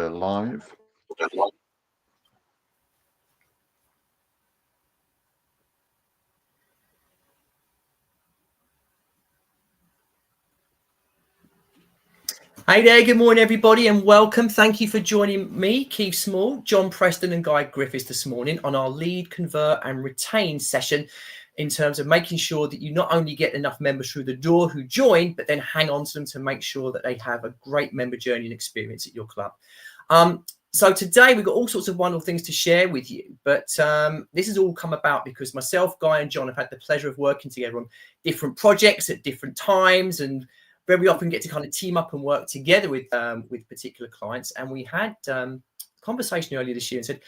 We're live. Hey there, good morning everybody and welcome. Thank you for joining me, Keith Small, John Preston and Guy Griffiths this morning on our lead, convert and retain session in terms of making sure that you not only get enough members through the door who join, but then hang on to them to make sure that they have a great member journey and experience at your club. So today we've got all sorts of wonderful things to share with you, but this has all come about because myself, Guy and John have had the pleasure of working together on different projects at different times and very often get to kind of team up and work together with particular clients. And we had a conversation earlier this year and said,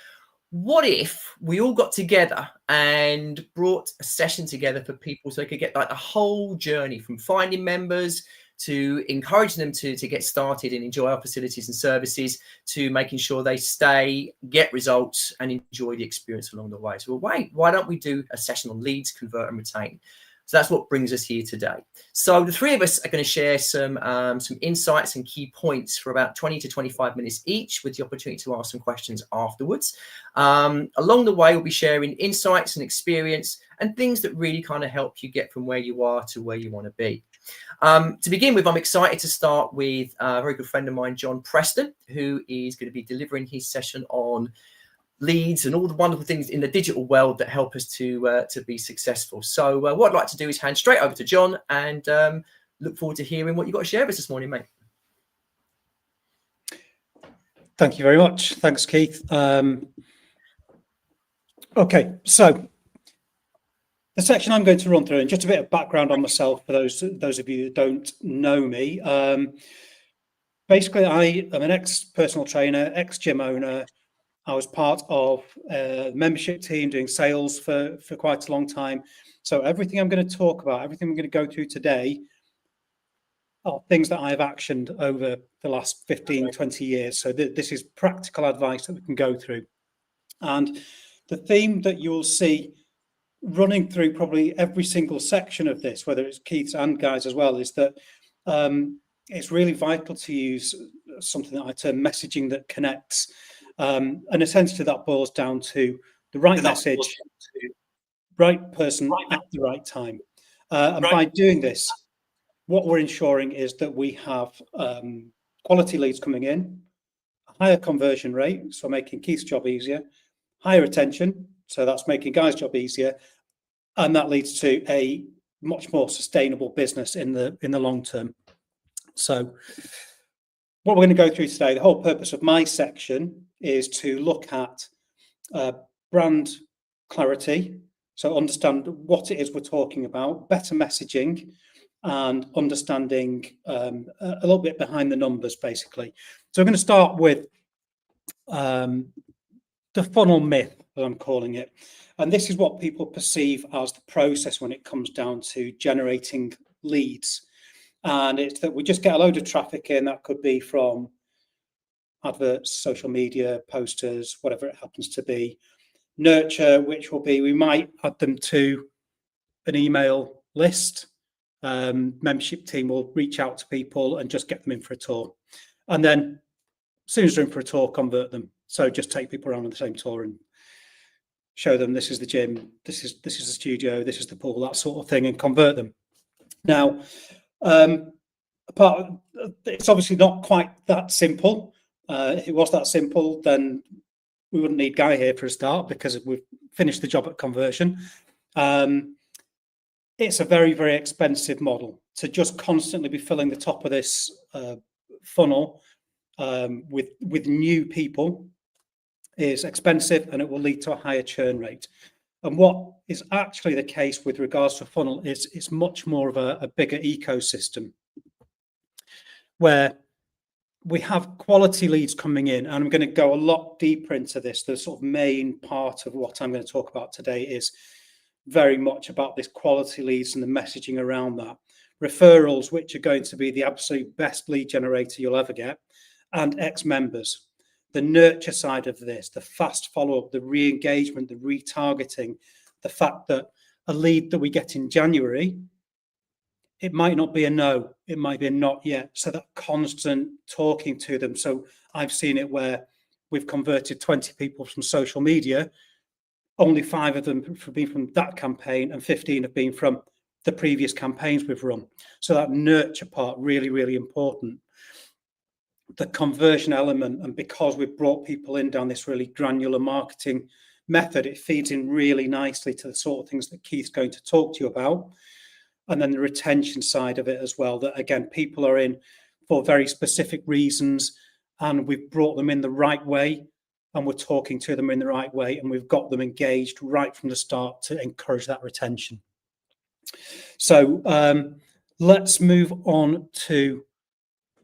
what if we all got together and brought a session together for people so they could get like the whole journey from finding members to encouraging them to get started and enjoy our facilities and services to making sure they stay, get results and enjoy the experience along the way. So why don't we do a session on leads, convert and retain? So that's what brings us here today. So the three of us are going to share some insights and key points for about 20 to 25 minutes each, with the opportunity to ask some questions afterwards. Along the way, we'll be sharing insights and experience and things that really kind of help you get from where you are to where you want to be. To begin with, I'm excited to start with a very good friend of mine, John Preston, who is going to be delivering his session on leads and all the wonderful things in the digital world that help us to be successful. So what I'd like to do is hand straight over to John and look forward to hearing what you've got to share with us this morning, mate. Thank you very much. Thanks, Keith. Okay, so the section I'm going to run through, and just a bit of background on myself for those of you that don't know me. Basically, I am an ex-personal trainer, ex-gym owner. I was part of a membership team doing sales for quite a long time. So everything I'm going to talk about, everything we're going to go through today are things that I have actioned over the last 15, 20 years. So this is practical advice that we can go through. And the theme that you'll see running through probably every single section of this, whether it's Keith's and Guy's as well, is that it's really vital to use something that I term messaging that connects. And essentially that boils down to the right message, right person at the right time. And by doing this, what we're ensuring is that we have quality leads coming in, a higher conversion rate, so making Keith's job easier, higher retention, so that's making Guy's job easier, and that leads to a much more sustainable business in the long term. So what we're going to go through today, the whole purpose of my section is to look at brand clarity, so understand what it is we're talking about, better messaging, and understanding a little bit behind the numbers, basically. So I'm going to start with the funnel myth, as I'm calling it. And this is what people perceive as the process when it comes down to generating leads. And it's that we just get a load of traffic in. That could be from adverts, social media, posters, whatever it happens to be. Nurture, which will be, we might add them to an email list. Membership team will reach out to people and just get them in for a tour. And then as soon as they're in for a tour, convert them. So just take people around on the same tour and show them this is the gym, this is the studio, this is the pool, that sort of thing, and convert them. Now, it's obviously not quite that simple. If it was that simple, then we wouldn't need Guy here for a start, because we've finished the job at conversion. It's a very, very expensive model to just constantly be filling the top of this funnel with new people. Is expensive, and it will lead to a higher churn rate. And what is actually the case with regards to a funnel is it's much more of a bigger ecosystem, where we have quality leads coming in. And I'm going to go a lot deeper into this. The sort of main part of what I'm going to talk about today is very much about this quality leads and the messaging around that. Referrals, which are going to be the absolute best lead generator you'll ever get, and ex-members. The nurture side of this, the fast follow-up, the re-engagement, the retargeting, the fact that a lead that we get in January it might not be a no, it might be a not yet. So that constant talking to them. So I've seen it where we've converted 20 people from social media, only 5 of them have been from that campaign and 15 have been from the previous campaigns we've run. So that nurture part, really, really important. The conversion element, and because we've brought people in down this really granular marketing method, it feeds in really nicely to the sort of things that Keith's going to talk to you about. And then the retention side of it as well, that again, people are in for very specific reasons, and we've brought them in the right way, and we're talking to them in the right way, and we've got them engaged right from the start to encourage that retention. So let's move on to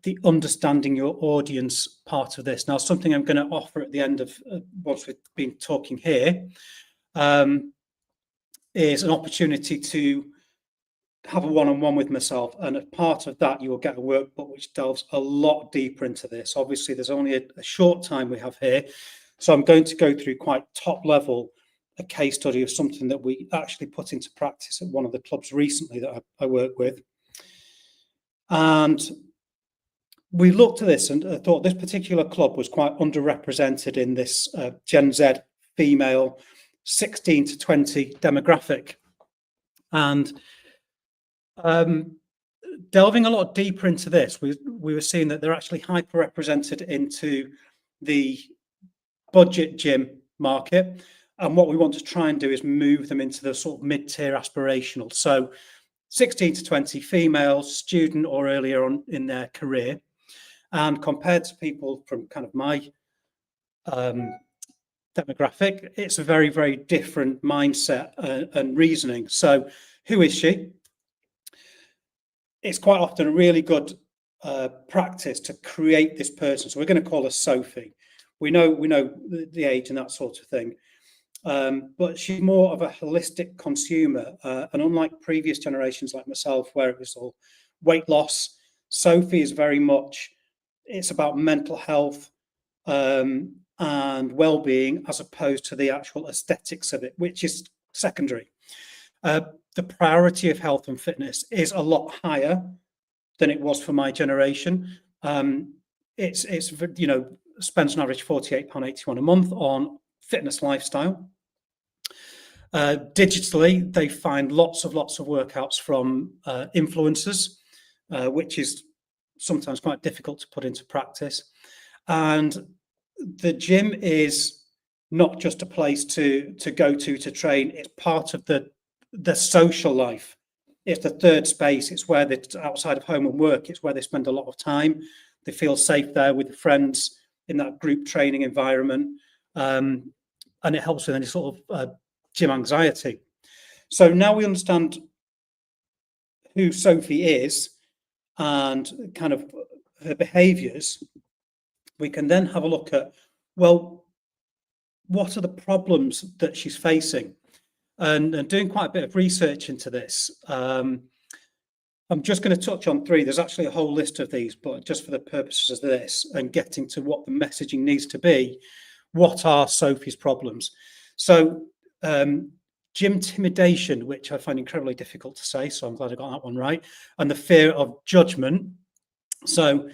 the understanding your audience part of this. Now, something I'm going to offer at the end of what we've been talking here is an opportunity to have a one-on-one with myself, and as part of that you will get a workbook which delves a lot deeper into this. Obviously there's only a short time we have here, so I'm going to go through quite top level a case study of something that we actually put into practice at one of the clubs recently that I work with. And we looked at this and thought this particular club was quite underrepresented in this Gen Z female 16 to 20 demographic. And delving a lot deeper into this, we were seeing that they're actually hyper-represented into the budget gym market. And what we want to try and do is move them into the sort of mid-tier aspirational. So 16 to 20 females, student or earlier on in their career. And compared to people from kind of my demographic, it's a very, very different mindset and reasoning. So who is she? It's quite often a really good practice to create this person. So we're going to call her Sophie. We know the age and that sort of thing. But she's more of a holistic consumer. And unlike previous generations like myself, where it was all weight loss, Sophie is very much, it's about mental health and well-being, as opposed to the actual aesthetics of it, which is secondary. The priority of health and fitness is a lot higher than it was for my generation. It's spends an average £48.81 a month on fitness lifestyle. Digitally, they find lots of workouts from influencers, which is sometimes quite difficult to put into practice. And the gym is not just a place to go to train. It's part of the social life. It's the third space. It's where they're outside of home and work. It's where they spend a lot of time. They feel safe there with friends in that group training environment. And it helps with any sort of gym anxiety. So now we understand who Sophie is and kind of her behaviors. We can then have a look at, well, what are the problems that she's facing? And doing quite a bit of research into this, I'm just going to touch on 3. There's actually a whole list of these, but just for the purposes of this and getting to what the messaging needs to be, what are Sophie's problems? So gym intimidation, which I find incredibly difficult to say, so I'm glad I got that one right, and the fear of judgment. So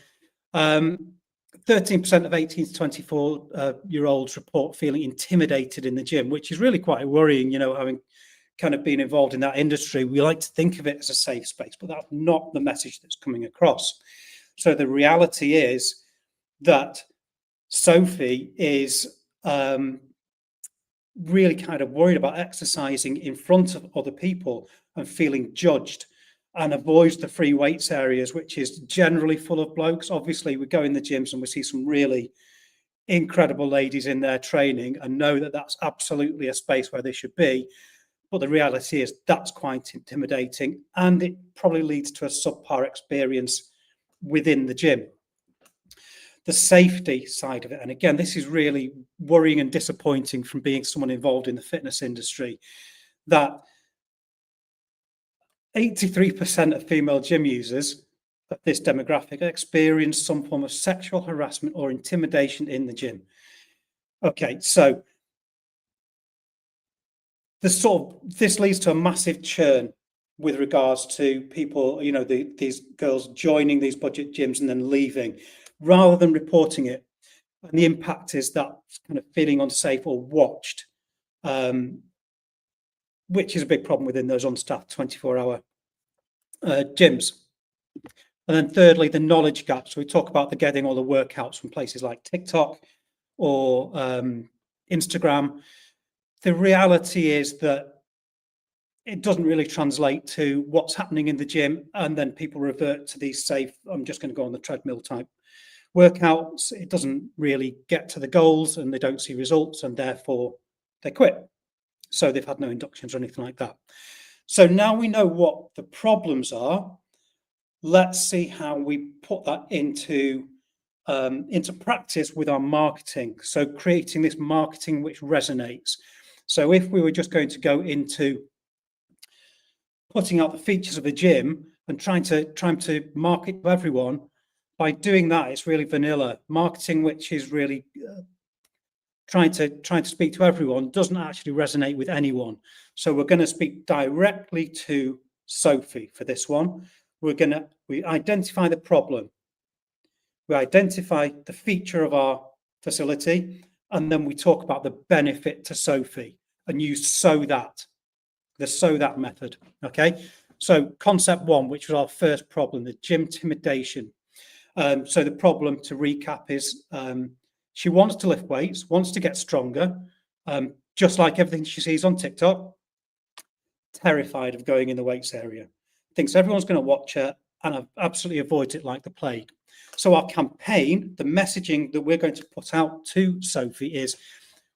13% of 18 to 24-year-olds report feeling intimidated in the gym, which is really quite worrying, having kind of been involved in that industry. We like to think of it as a safe space, but that's not the message that's coming across. So the reality is that Sophie is really kind of worried about exercising in front of other people and feeling judged, and avoids the free weights areas, which is generally full of blokes. Obviously, we go in the gyms and we see some really incredible ladies in there training and know that that's absolutely a space where they should be. But the reality is that's quite intimidating, and it probably leads to a subpar experience within the gym. The safety side of it, and again, this is really worrying and disappointing from being someone involved in the fitness industry, that 83% of female gym users of this demographic experience some form of sexual harassment or intimidation in the gym. Okay, so this leads to a massive churn with regards to people, these girls joining these budget gyms and then leaving, rather than reporting it. And the impact is that kind of feeling unsafe or watched, which is a big problem within those unstaffed 24-hour gyms. And then thirdly, the knowledge gap. So we talk about the getting all the workouts from places like TikTok or Instagram. The reality is that it doesn't really translate to what's happening in the gym, and then people revert to these safe, I'm just going to go on the treadmill type workouts. It doesn't really get to the goals, and they don't see results, and therefore they quit. So they've had no inductions or anything like that. So now we know what the problems are. Let's see how we put that into practice with our marketing. So creating this marketing which resonates. So if we were just going to go into putting out the features of a gym and trying to market to everyone, by doing that, it's really vanilla marketing, which is really trying to speak to everyone, doesn't actually resonate with anyone. So we're going to speak directly to Sophie for this one. We identify the problem, we identify the feature of our facility, and then we talk about the benefit to Sophie and use the so that method. Okay, so concept one, which was our first problem, the gym intimidation. So the problem, to recap, is she wants to lift weights, wants to get stronger, just like everything she sees on TikTok, terrified of going in the weights area, thinks everyone's going to watch her, and absolutely avoids it like the plague. So our campaign, the messaging that we're going to put out to Sophie is,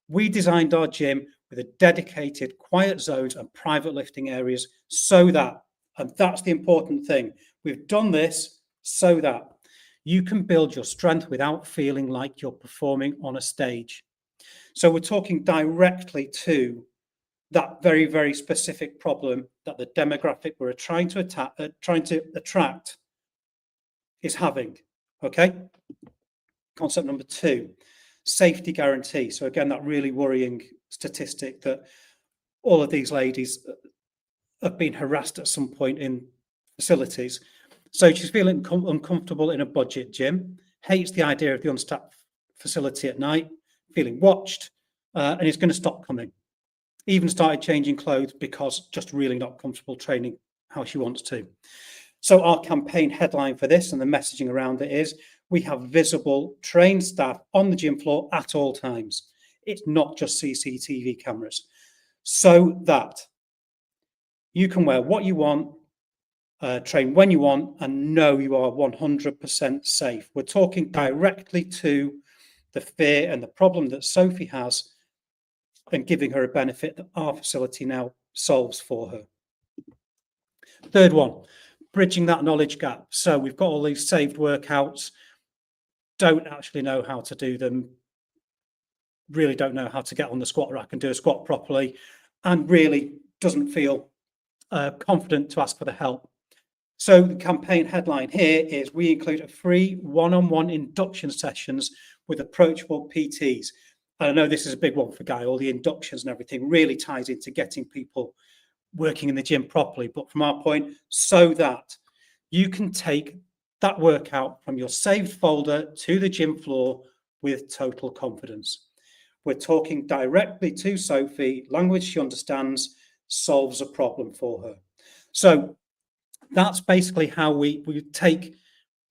we designed our gym with a dedicated quiet zones and private lifting areas so that, and that's the important thing, we've done this so that you can build your strength without feeling like you're performing on a stage. So we're talking directly to that very, very specific problem that the demographic we're trying to attract is having. Okay. Concept number two, safety guarantee. So again, that really worrying statistic that all of these ladies have been harassed at some point in facilities. So she's feeling uncomfortable in a budget gym, hates the idea of the unstaffed facility at night, feeling watched, and is going to stop coming. Even started changing clothes because just really not comfortable training how she wants to. So our campaign headline for this and the messaging around it is, we have visible trained staff on the gym floor at all times. It's not just CCTV cameras. So that you can wear what you want, train when you want, and know you are 100% safe. We're talking directly to the fear and the problem that Sophie has, and giving her a benefit that our facility now solves for her. Third one, bridging that knowledge gap. So we've got all these saved workouts, don't actually know how to do them, really don't know how to get on the squat rack and do a squat properly, and really doesn't feel confident to ask for the help. So the campaign headline here is, we include a free one-on-one induction sessions with approachable PTs. And I know this is a big one for Guy, all the inductions and everything really ties into getting people working in the gym properly. But from our point, so that you can take that workout from your saved folder to the gym floor with total confidence. We're talking directly to Sophie, language she understands, solves a problem for her. So that's basically how we take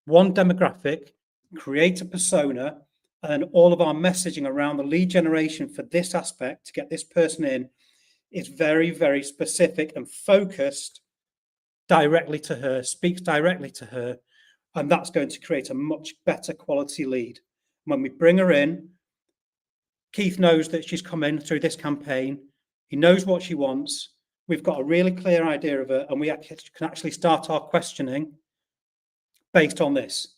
one demographic, create a persona, and all of our messaging around the lead generation for this aspect to get this person in is very, very specific and focused directly to her, speaks directly to her, and that's going to create a much better quality lead. When we bring her in, Keith knows that she's come in through this campaign. He knows what she wants. We've got a really clear idea of her, and we can actually start our questioning based on this.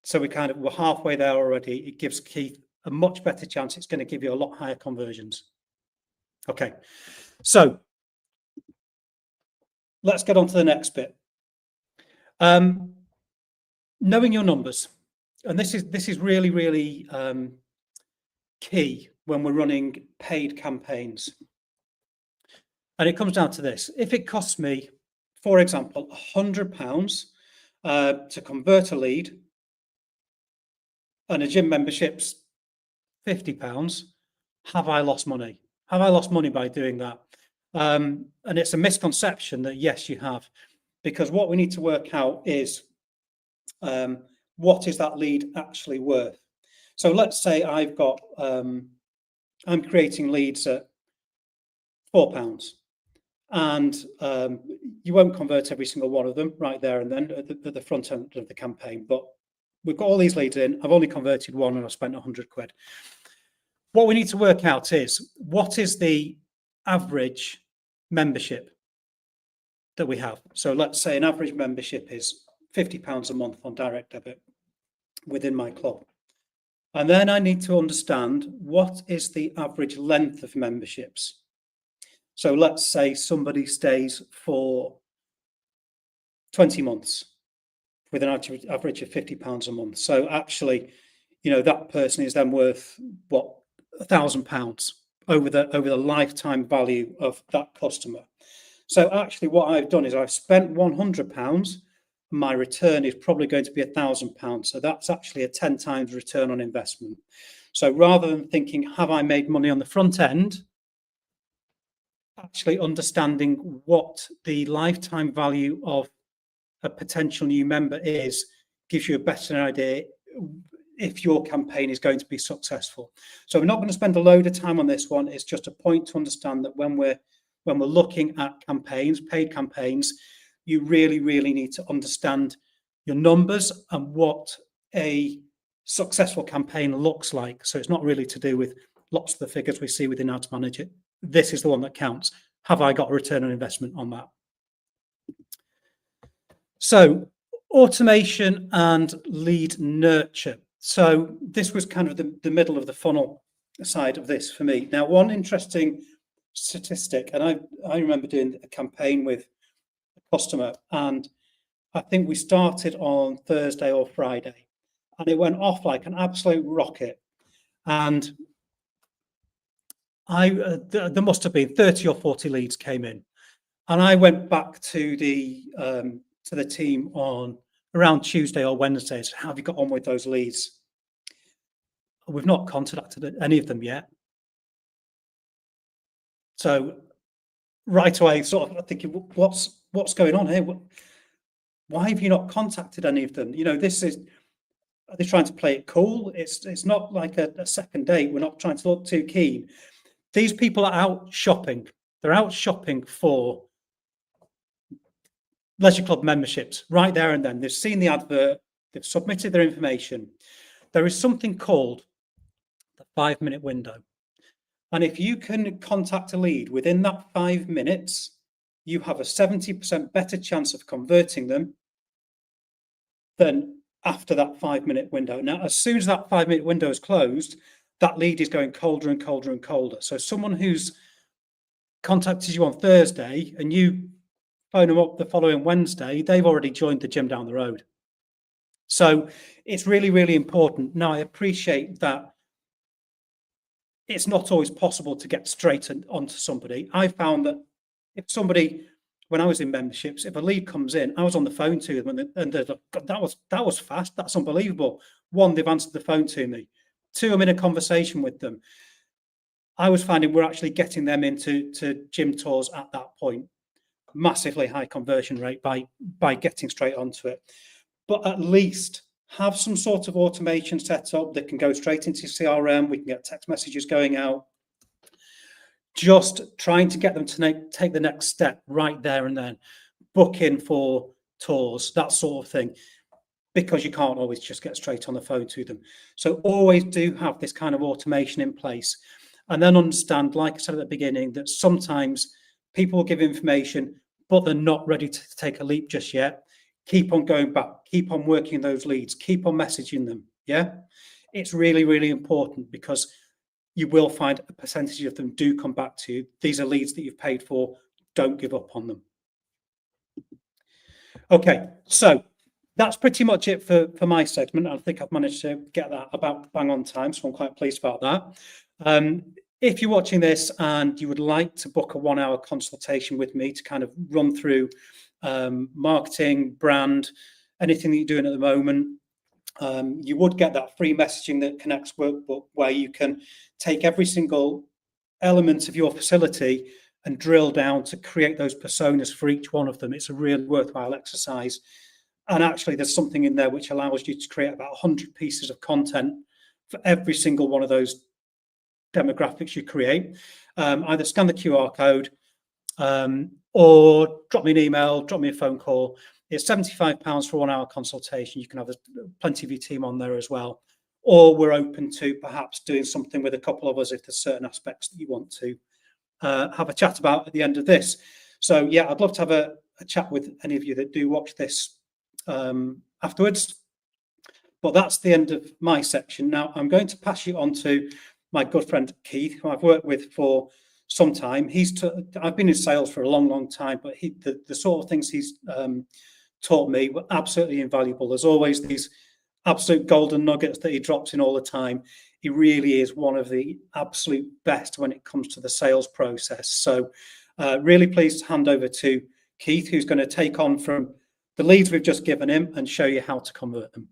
So we're halfway there already. It gives Keith a much better chance. It's going to give you a lot higher conversions. Okay, so let's get on to the next bit. Knowing your numbers, and this is really, really key when we're running paid campaigns. And it comes down to this: if it costs me for example, £100 to convert a lead, and a gym membership's £50, have I lost money? Have I lost money by doing that? And it's a misconception that yes, you have, because what we need to work out is what is that lead actually worth? So let's say I've got, I'm creating leads at £4, and you won't convert every single one of them right there and then at the front end of the campaign, but we've got all these leads in, I've only converted one and I've spent 100 quid. What we need to work out is, what is the average membership that we have? So let's say an average membership is £50 a month on direct debit within my club. And then I need to understand, what is the average length of memberships? So let's say somebody stays for 20 months with an average of £50 a month. So actually, you know, that person is then worth what, £1,000 over the lifetime value of that customer. So actually what I've done is I've spent £100, my return is probably going to be £1,000. So that's actually a 10 times return on investment. So rather than thinking, have I made money on the front end, actually understanding what the lifetime value of a potential new member is gives you a better idea if your campaign is going to be successful. So we're not going to spend a load of time on this one. It's just a point to understand that when we're looking at campaigns, paid campaigns, you really need to understand your numbers and what a successful campaign looks like. So it's not really to do with lots of the figures we see within Ads Manager. This is the one that counts. Have I got a return on investment on that? So automation and lead nurture. So this was kind of the middle of the funnel side of this for me. Now, one interesting statistic, and I remember doing a campaign with a customer, and I think we started on Thursday or Friday, and it went off like an absolute rocket. And there must have been 30 or 40 leads came in, and I went back to the team on around Tuesday or Wednesday. So, how have you got on with those leads? We've not contacted any of them yet. So right away, sort of thinking, what's going on here? Why have you not contacted any of them? You know, this is, are they trying to play it cool? It's not like a second date. We're not trying to look too keen. These people are out shopping. They're out shopping for leisure club memberships right there and then. They've seen the advert, they've submitted their information. There is something called the 5-minute window. And if you can contact a lead within that 5 minutes, you have a 70% better chance of converting them than after that 5-minute window. Now, as soon as that 5-minute window is closed, that lead is going colder and colder and colder. So someone who's contacted you on Thursday and you phone them up the following Wednesday, they've already joined the gym down the road. So it's really important. Now, I appreciate that it's not always possible to get straight onto somebody. I found that if somebody, when I was in memberships, if a lead comes in, I was on the phone to them and they're like, that was fast. That's unbelievable. One, they've answered the phone to me. Two, I'm in a conversation with them. I was finding we're actually getting them into gym tours at that point. Massively high conversion rate by getting straight onto it. But at least have some sort of automation set up that can go straight into CRM. We can get text messages going out. Just trying to get them to take the next step right there and then. Book in for tours, that sort of thing, because you can't always just get straight on the phone to them. So always do have this kind of automation in place. And then understand, like I said at the beginning, that sometimes people will give information, but they're not ready to take a leap just yet. Keep on going back, keep on working those leads, keep on messaging them. Yeah, it's really important, because you will find a percentage of them do come back to you. These are leads that you've paid for. Don't give up on them. Okay, so that's pretty much it for my segment. I think I've managed to get that about bang on time, so I'm quite pleased about that. If you're watching this and you would like to book a 1-hour consultation with me to kind of run through marketing, brand, anything that you're doing at the moment. You would get that free messaging that connects workbook, where you can take every single element of your facility and drill down to create those personas for each one of them. It's a really worthwhile exercise. And actually, there's something in there which allows you to create about 100 pieces of content for every single one of those demographics you create. Either scan the QR code or drop me an email, drop me a phone call. It's £75 for a 1 hour consultation. You can have plenty of your team on there as well. Or we're open to perhaps doing something with a couple of us if there's certain aspects that you want to have a chat about at the end of this. So yeah, I'd love to have a chat with any of you that do watch this afterwards. But that's the end of my section. Now I'm going to pass you on to my good friend Keith, who I've worked with for some time. I've been in sales for a long time, but the sort of things he's taught me were absolutely invaluable. There's always these absolute golden nuggets that he drops in all the time. He really is one of the absolute best when it comes to the sales process. So really pleased to hand over to Keith, who's going to take on from the leads we've just given him and show you how to convert them.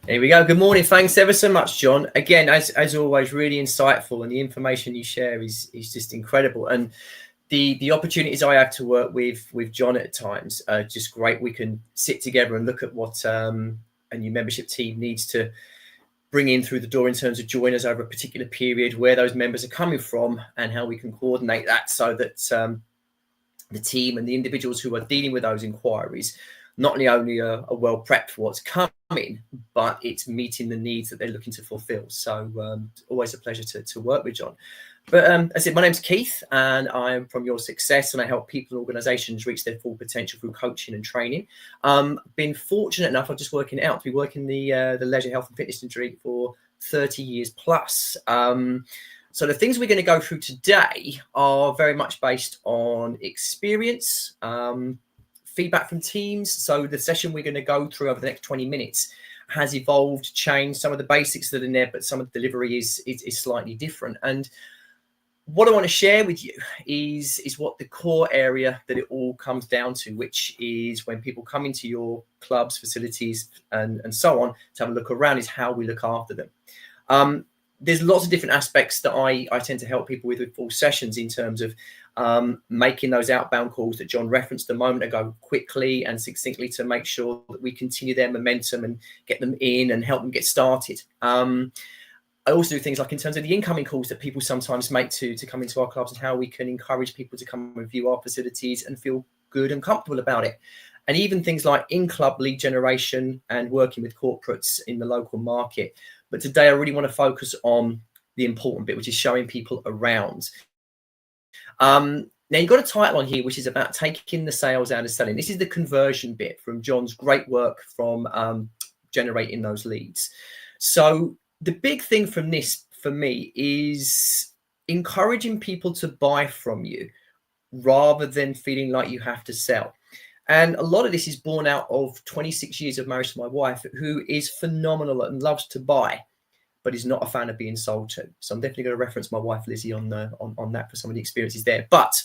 Here we go. Good morning. Thanks ever so much, John. Again, as always, really insightful, and the information you share is just incredible. And the opportunities I have to work with John at times are just great. We can sit together and look at what a new membership team needs to bring in through the door in terms of joiners over a particular period, where those members are coming from, and how we can coordinate that so that the team and the individuals who are dealing with those inquiries not only are well prepped for what's coming, but it's meeting the needs that they're looking to fulfill. So always a pleasure to work with John. But as I said, my name's Keith, and I'm from Your Success, and I help people and organizations reach their full potential through coaching and training. Been fortunate enough, I'm just working out, to be working the leisure, health and fitness industry for 30 years plus. So the things we're going to go through today are very much based on experience, feedback from teams. So the session we're going to go through over the next 20 minutes has evolved, changed. Some of the basics that are in there, but some of the delivery is slightly different. And what I want to share with you is what the core area that it all comes down to, which is when people come into your clubs, facilities, and so on to have a look around, is how we look after them. There's lots of different aspects that I tend to help people with full sessions, in terms of making those outbound calls that John referenced a moment ago quickly and succinctly, to make sure that we continue their momentum and get them in and help them get started. I also do things like in terms of the incoming calls that people sometimes make to come into our clubs, and how we can encourage people to come and view our facilities and feel good and comfortable about it. And even things like in-club lead generation and working with corporates in the local market. But today I really want to focus on the important bit, which is showing people around. Now you've got a title on here, which is about taking the sales out of selling. This is the conversion bit from John's great work from generating those leads. So the big thing from this for me is encouraging people to buy from you rather than feeling like you have to sell. And a lot of this is born out of 26 years of marriage to my wife, who is phenomenal and loves to buy, but is not a fan of being sold to. So I'm definitely going to reference my wife, Lizzie, on that for some of the experiences there. But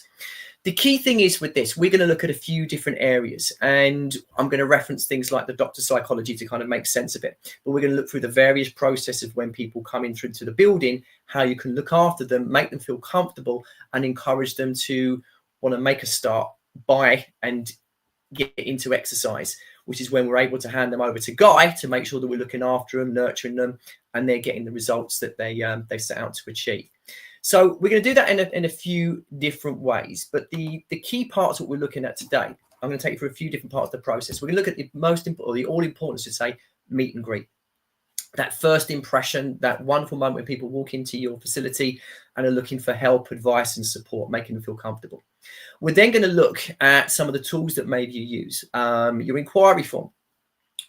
the key thing is with this, we're going to look at a few different areas, and I'm going to reference things like the doctor psychology to kind of make sense of it. But we're going to look through the various processes when people come in through to the building, how you can look after them, make them feel comfortable, and encourage them to want to make a start, buy, and get into exercise, which is when we're able to hand them over to Guy to make sure that we're looking after them, nurturing them, and they're getting the results that they set out to achieve. So we're going to do that in a few different ways. But the key parts that we're looking at today, I'm going to take you through a few different parts of the process. We're going to look at the most important, or the all important, to say, meet and greet. That first impression, that wonderful moment when people walk into your facility and are looking for help, advice, and support, making them feel comfortable. We're then going to look at some of the tools that maybe you use. Your inquiry form,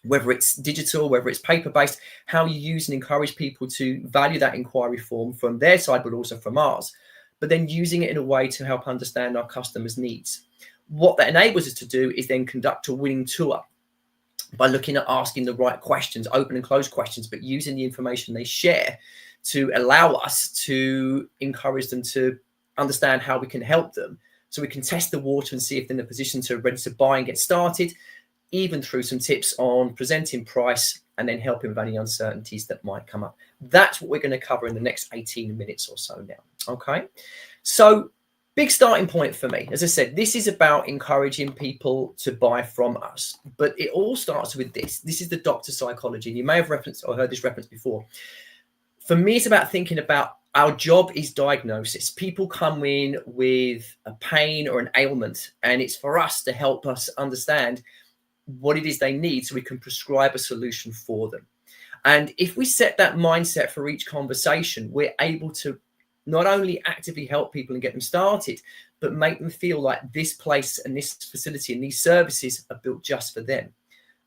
whether it's digital, whether it's paper-based, how you use and encourage people to value that inquiry form from their side, but also from ours, but then using it in a way to help understand our customers' needs. What that enables us to do is then conduct a winning tour. by looking at asking the right questions, open and closed questions, but using the information they share to allow us to encourage them to understand how we can help them. So we can test the water and see if they're in a position to ready to buy and get started, even through some tips on presenting price and then helping with any uncertainties that might come up. That's what we're going to cover in the next 18 minutes or so now. Okay. So big starting point for me. As I said, this is about encouraging people to buy from us, but it all starts with this. This is the doctor psychology. And you may have referenced or heard this reference before. For me, it's about thinking about our job is diagnosis. People come in with a pain or an ailment, and it's for us to help us understand what it is they need so we can prescribe a solution for them. And if we set that mindset for each conversation, we're able to not only actively help people and get them started, but make them feel like this place and this facility and these services are built just for them.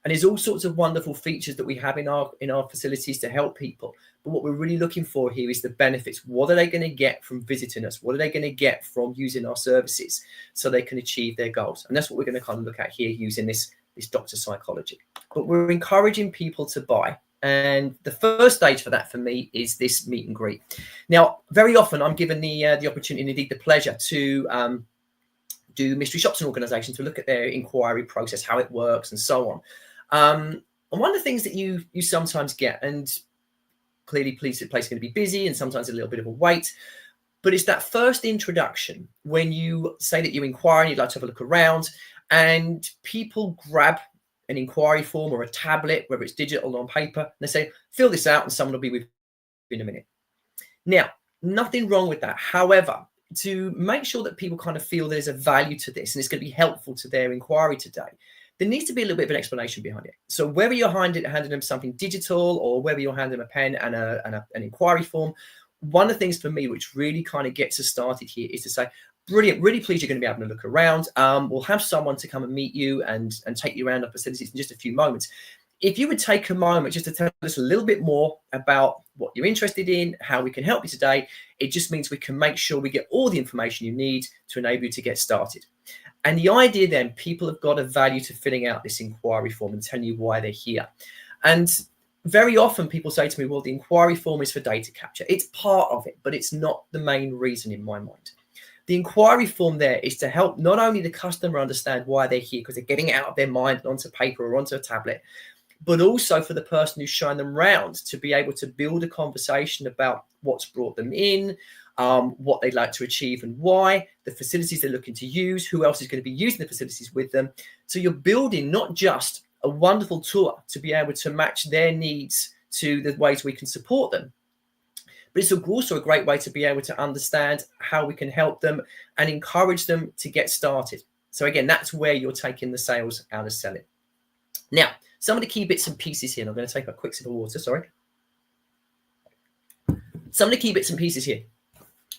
And there's all sorts of wonderful features that we have in our facilities to help people. But what we're really looking for here is the benefits. What are they going to get from visiting us? What are they going to get from using our services so they can achieve their goals? And that's what we're going to kind of look at here using this doctor psychology. But we're encouraging people to buy. And the first stage for that for me is this meet and greet. Now, very often I'm given the opportunity and indeed the pleasure to do mystery shops and organizations to look at their inquiry process, how it works and so on. And one of the things that you sometimes get, and clearly the place is going to be busy and sometimes a little bit of a wait, but it's that first introduction when you say that you inquire and you'd like to have a look around, and people grab an inquiry form or a tablet, whether it's digital or on paper, and they say, fill this out and someone will be with you in a minute. Now, nothing wrong with that. However, to make sure that people kind of feel there's a value to this and it's going to be helpful to their inquiry today, there needs to be a little bit of an explanation behind it. So whether you're handing them something digital or whether you're handing them a pen and an inquiry form, one of the things for me which really kind of gets us started here is to say, brilliant, really pleased you're going to be having a look around. We'll have someone to come and meet you and take you around our facilities in just a few moments. If you would take a moment just to tell us a little bit more about what you're interested in, how we can help you today, it just means we can make sure we get all the information you need to enable you to get started. And the idea then, people have got a value to filling out this inquiry form and telling you why they're here. And very often people say to me, well, the inquiry form is for data capture. It's part of it, but it's not the main reason in my mind. The inquiry form there is to help not only the customer understand why they're here, because they're getting it out of their mind and onto paper or onto a tablet, but also for the person who's showing them around to be able to build a conversation about what's brought them in, what they'd like to achieve and why, the facilities they're looking to use, who else is going to be using the facilities with them. So you're building not just a wonderful tour to be able to match their needs to the ways we can support them, but it's also a great way to be able to understand how we can help them and encourage them to get started. So again, that's where you're taking the sales out of selling. Now, some of the key bits and pieces here, and I'm going to take a quick sip of water, sorry. Some of the key bits and pieces here,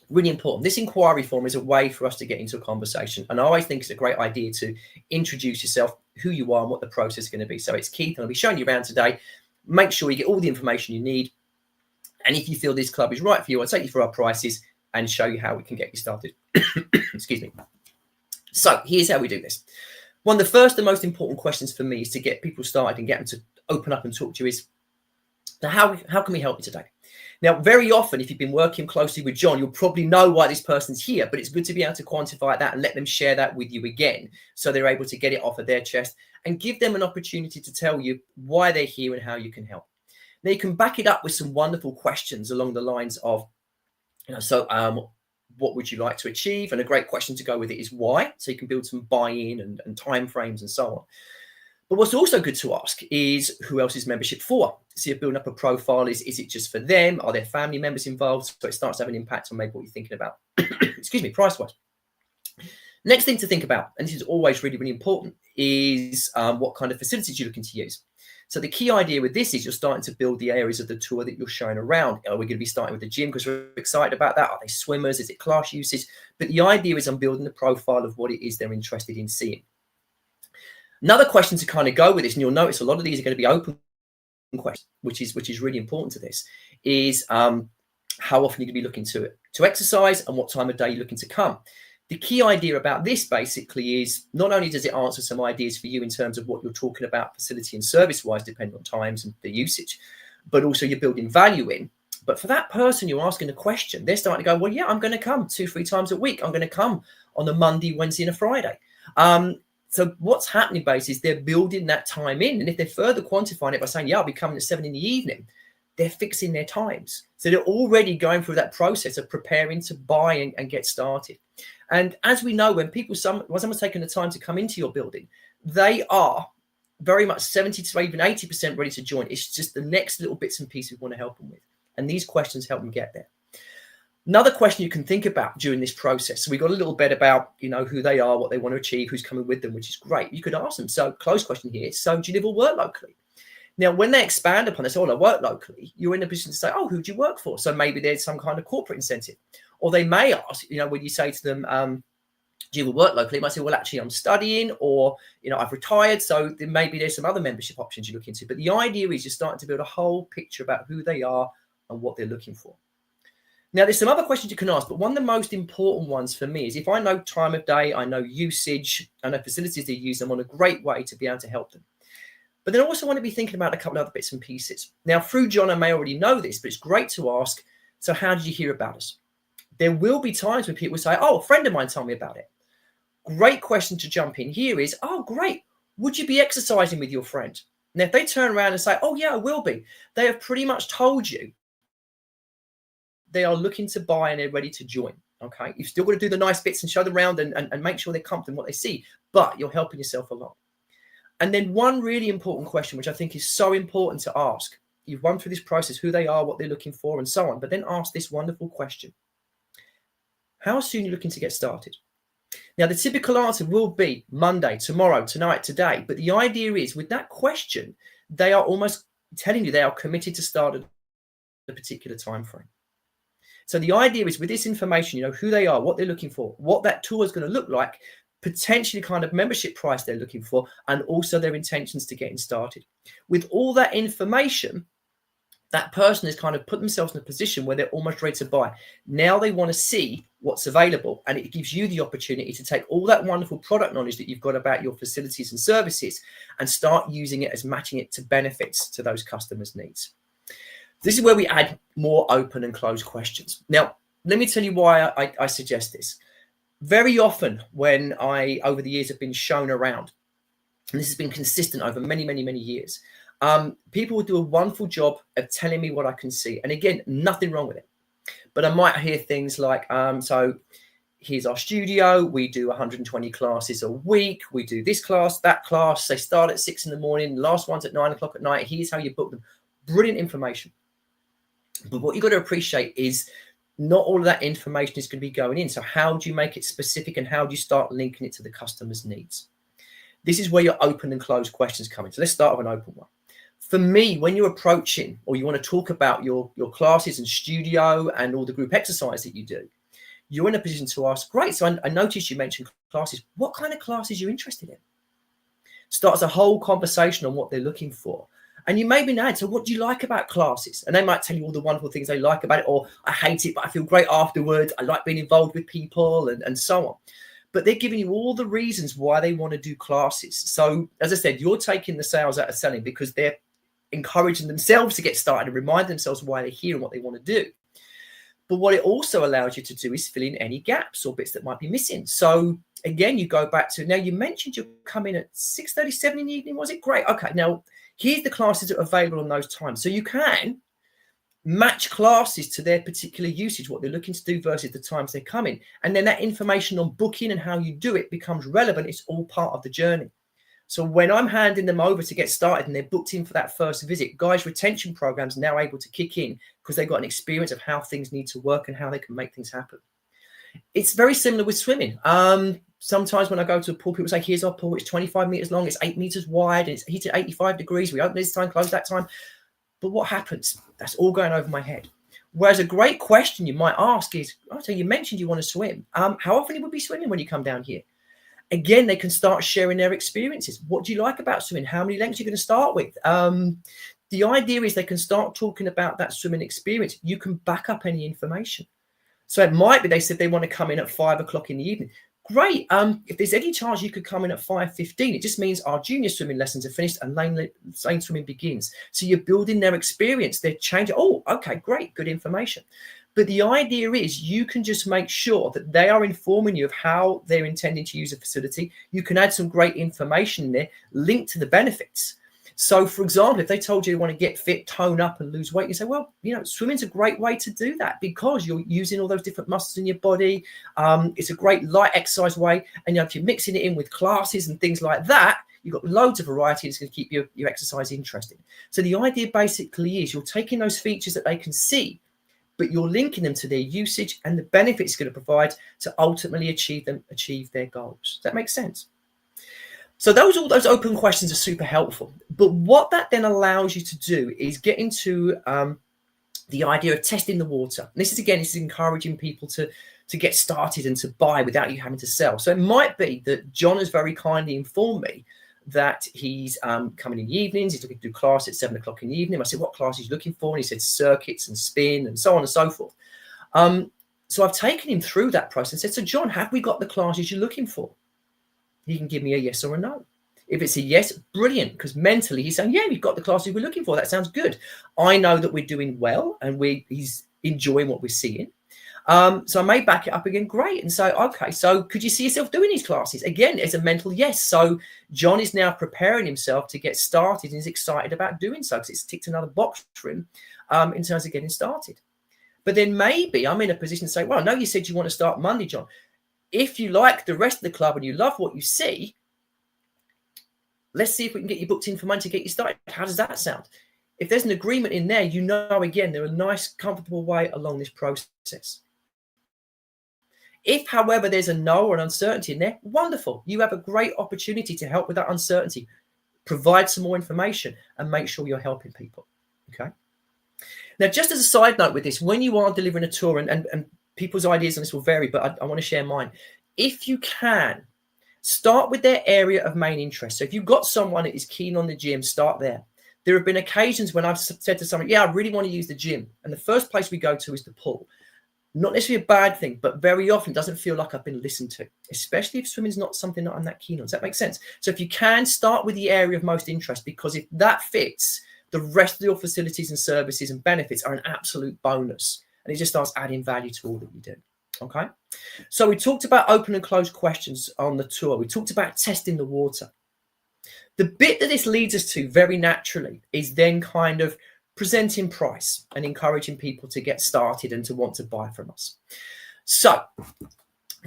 really important. This inquiry form is a way for us to get into a conversation. And I always think it's a great idea to introduce yourself, who you are and what the process is going to be. So it's Keith, and I'll be showing you around today. Make sure you get all the information you need. And if you feel this club is right for you, I'll take you through our prices and show you how we can get you started. Excuse me. So here's how we do this. One of the first and most important questions for me is to get people started and get them to open up and talk to you is, how can we help you today? Now, very often, if you've been working closely with John, you'll probably know why this person's here, but it's good to be able to quantify that and let them share that with you again, so they're able to get it off of their chest and give them an opportunity to tell you why they're here and how you can help. Now, you can back it up with some wonderful questions along the lines of, what would you like to achieve? And a great question to go with it is why. So you can build some buy-in and timeframes and so on. But what's also good to ask is, who else is membership for? So you're building up a profile. Is it just for them? Are there family members involved? So it starts to have an impact on maybe what you're thinking about. Excuse me, price-wise. Next thing to think about, and this is always really, really important, is what kind of facilities you're looking to use. So the key idea with this is you're starting to build the areas of the tour that you're showing around. Are we going to be starting with the gym because we're excited about that? Are they swimmers? Is it class usage? But the idea is I'm building the profile of what it is they're interested in seeing. Another question to kind of go with this, and you'll notice a lot of these are going to be open questions, which is really important to this, is how often you're going to be looking to exercise and what time of day you're looking to come. The key idea about this basically is not only does it answer some ideas for you in terms of what you're talking about facility and service wise, depending on times and the usage, but also you're building value in. But for that person you're asking a question, they're starting to go, well, yeah, I'm going to come 2-3 times a week. I'm going to come on a Monday, Wednesday, and a Friday. So what's happening basically is they're building that time in. And if they're further quantifying it by saying, yeah, I'll be coming at 7 in the evening, they're fixing their times. So they're already going through that process of preparing to buy and get started. And as we know, when someone's taking the time to come into your building, they are very much 70 to even 80% ready to join. It's just the next little bits and pieces we want to help them with. And these questions help them get there. Another question you can think about during this process. So we got a little bit about, who they are, what they want to achieve, who's coming with them, which is great. You could ask them. So close question here. So do you live or work locally? Now, when they expand upon this, I work locally, you're in a position to say, oh, who do you work for? So maybe there's some kind of corporate incentive. Or they may ask, when you say to them, do you work locally? They might say, well, actually, I'm studying, or, I've retired. So then maybe there's some other membership options you look into. But the idea is you're starting to build a whole picture about who they are and what they're looking for. Now, there's some other questions you can ask, but one of the most important ones for me is if I know time of day, I know usage, I know facilities they use, I'm on a great way to be able to help them. But then I also want to be thinking about a couple of other bits and pieces. Now, through John, I may already know this, but it's great to ask, so how did you hear about us? There will be times when people say, oh, a friend of mine told me about it. Great question to jump in here is, oh, great. Would you be exercising with your friend? Now, if they turn around and say, oh, yeah, I will be, they have pretty much told you they are looking to buy and they're ready to join. Okay. You've still got to do the nice bits and show them around and make sure they're comfortable in what they see, but you're helping yourself along. And then one really important question, which I think is so important to ask. You've run through this process, who they are, what they're looking for, and so on. But then ask this wonderful question. How soon are you looking to get started? Now, the typical answer will be Monday, tomorrow, tonight, today. But the idea is with that question, they are almost telling you they are committed to start at a particular time frame. So the idea is with this information, who they are, what they're looking for, what that tour is going to look like, potentially kind of membership price they're looking for, and also their intentions to getting started. With all that information, that person has kind of put themselves in a position where they're almost ready to buy. Now they want to see what's available, and it gives you the opportunity to take all that wonderful product knowledge that you've got about your facilities and services and start using it as matching it to benefits to those customers' needs. This is where we add more open and closed questions. Now, let me tell you why I suggest this. Very often when I, over the years, have been shown around, and this has been consistent over many, many, many years, people will do a wonderful job of telling me what I can see. And again, nothing wrong with it. But I might hear things like, so here's our studio. We do 120 classes a week. We do this class, that class. They start at 6 in the morning. The last one's at 9 o'clock at night. Here's how you book them. Brilliant information. But what you've got to appreciate is not all of that information is going to be going in. So how do you make it specific and how do you start linking it to the customer's needs? This is where your open and closed questions come in. So let's start with an open one. For me, when you're approaching or you want to talk about your classes and studio and all the group exercise that you do, you're in a position to ask, great, so I noticed you mentioned classes. What kind of classes are you interested in? Starts a whole conversation on what they're looking for. And you may be asked, so what do you like about classes? And they might tell you all the wonderful things they like about it, or I hate it, but I feel great afterwards. I like being involved with people and so on. But they're giving you all the reasons why they want to do classes. So as I said, you're taking the sales out of selling because they're encouraging themselves to get started and remind themselves why they're here and what they want to do. But what it also allows you to do is fill in any gaps or bits that might be missing. So again, you go back to, now you mentioned you're coming at 6:37 in the evening, was it? Great. Okay, now here's the classes that are available on those times. So you can match classes to their particular usage, what they're looking to do versus the times they're coming. And then that information on booking and how you do it becomes relevant. It's all part of the journey. So when I'm handing them over to get started and they're booked in for that first visit, guys' retention programs are now able to kick in because they've got an experience of how things need to work and how they can make things happen. It's very similar with swimming. Sometimes when I go to a pool, people say, here's our pool. It's 25 meters long. It's 8 meters wide. And it's heated at 85 degrees. We open this time, close that time. But what happens? That's all going over my head. Whereas a great question you might ask is, oh, so you mentioned you want to swim. How often you would be swimming when you come down here? Again, they can start sharing their experiences. What do you like about swimming? How many lengths are you going to start with? The idea is they can start talking about that swimming experience. You can back up any information. So it might be they said they want to come in at 5 o'clock in the evening. Great. If there's any chance you could come in at 5:15, it just means our junior swimming lessons are finished and lane swimming begins. So you're building their experience, they're changing. Oh, okay, great, good information. But the idea is you can just make sure that they are informing you of how they're intending to use a facility. You can add some great information in there linked to the benefits. So, for example, if they told you want to get fit, tone up and lose weight, you say, well, swimming's a great way to do that because you're using all those different muscles in your body. It's a great light exercise way. And if you're mixing it in with classes and things like that, you've got loads of variety. It's going to keep your exercise interesting. So the idea basically is you're taking those features that they can see, but you're linking them to their usage and the benefits it's going to provide to ultimately achieve their goals. Does that make sense? So all those open questions are super helpful. But what that then allows you to do is get into the idea of testing the water. And this is encouraging people to get started and to buy without you having to sell. So it might be that John has very kindly informed me that he's coming in the evenings. He's looking to do class at 7 o'clock in the evening. I said, what class he's looking for? And he said circuits and spin and so on and so forth. So I've taken him through that process and said, so John, have we got the classes you're looking for? He can give me a yes or a no. If it's a yes, brilliant, because mentally he's saying, yeah, we've got the classes we're looking for. That sounds good. I know that we're doing well and he's enjoying what we're seeing. So I may back it up again. Great. And so, okay, so could you see yourself doing these classes? Again, it's a mental yes. So John is now preparing himself to get started and is excited about doing so because it's ticked another box for him in terms of getting started. But then maybe I'm in a position to say, well, I know you said you want to start Monday, John. If you like the rest of the club and you love what you see, let's see if we can get you booked in for Monday to get you started. How does that sound? If there's an agreement in there, again, they're a nice, comfortable way along this process. If, however, there's a no or an uncertainty in there, wonderful. You have a great opportunity to help with that uncertainty. Provide some more information and make sure you're helping people. Okay. Now, just as a side note with this, when you are delivering a tour, and people's ideas on this will vary, but I want to share mine. If you can, start with their area of main interest. So if you've got someone that is keen on the gym, start there. There have been occasions when I've said to someone, yeah, I really want to use the gym. And the first place we go to is the pool. Not necessarily a bad thing, but very often it doesn't feel like I've been listened to, especially if swimming is not something that I'm that keen on. Does that make sense? So if you can, start with the area of most interest, because if that fits, the rest of your facilities and services and benefits are an absolute bonus. And it just starts adding value to all that you do. Okay. So we talked about open and closed questions on the tour. We talked about testing the water. The bit that this leads us to very naturally is then kind of presenting price and encouraging people to get started and to want to buy from us. So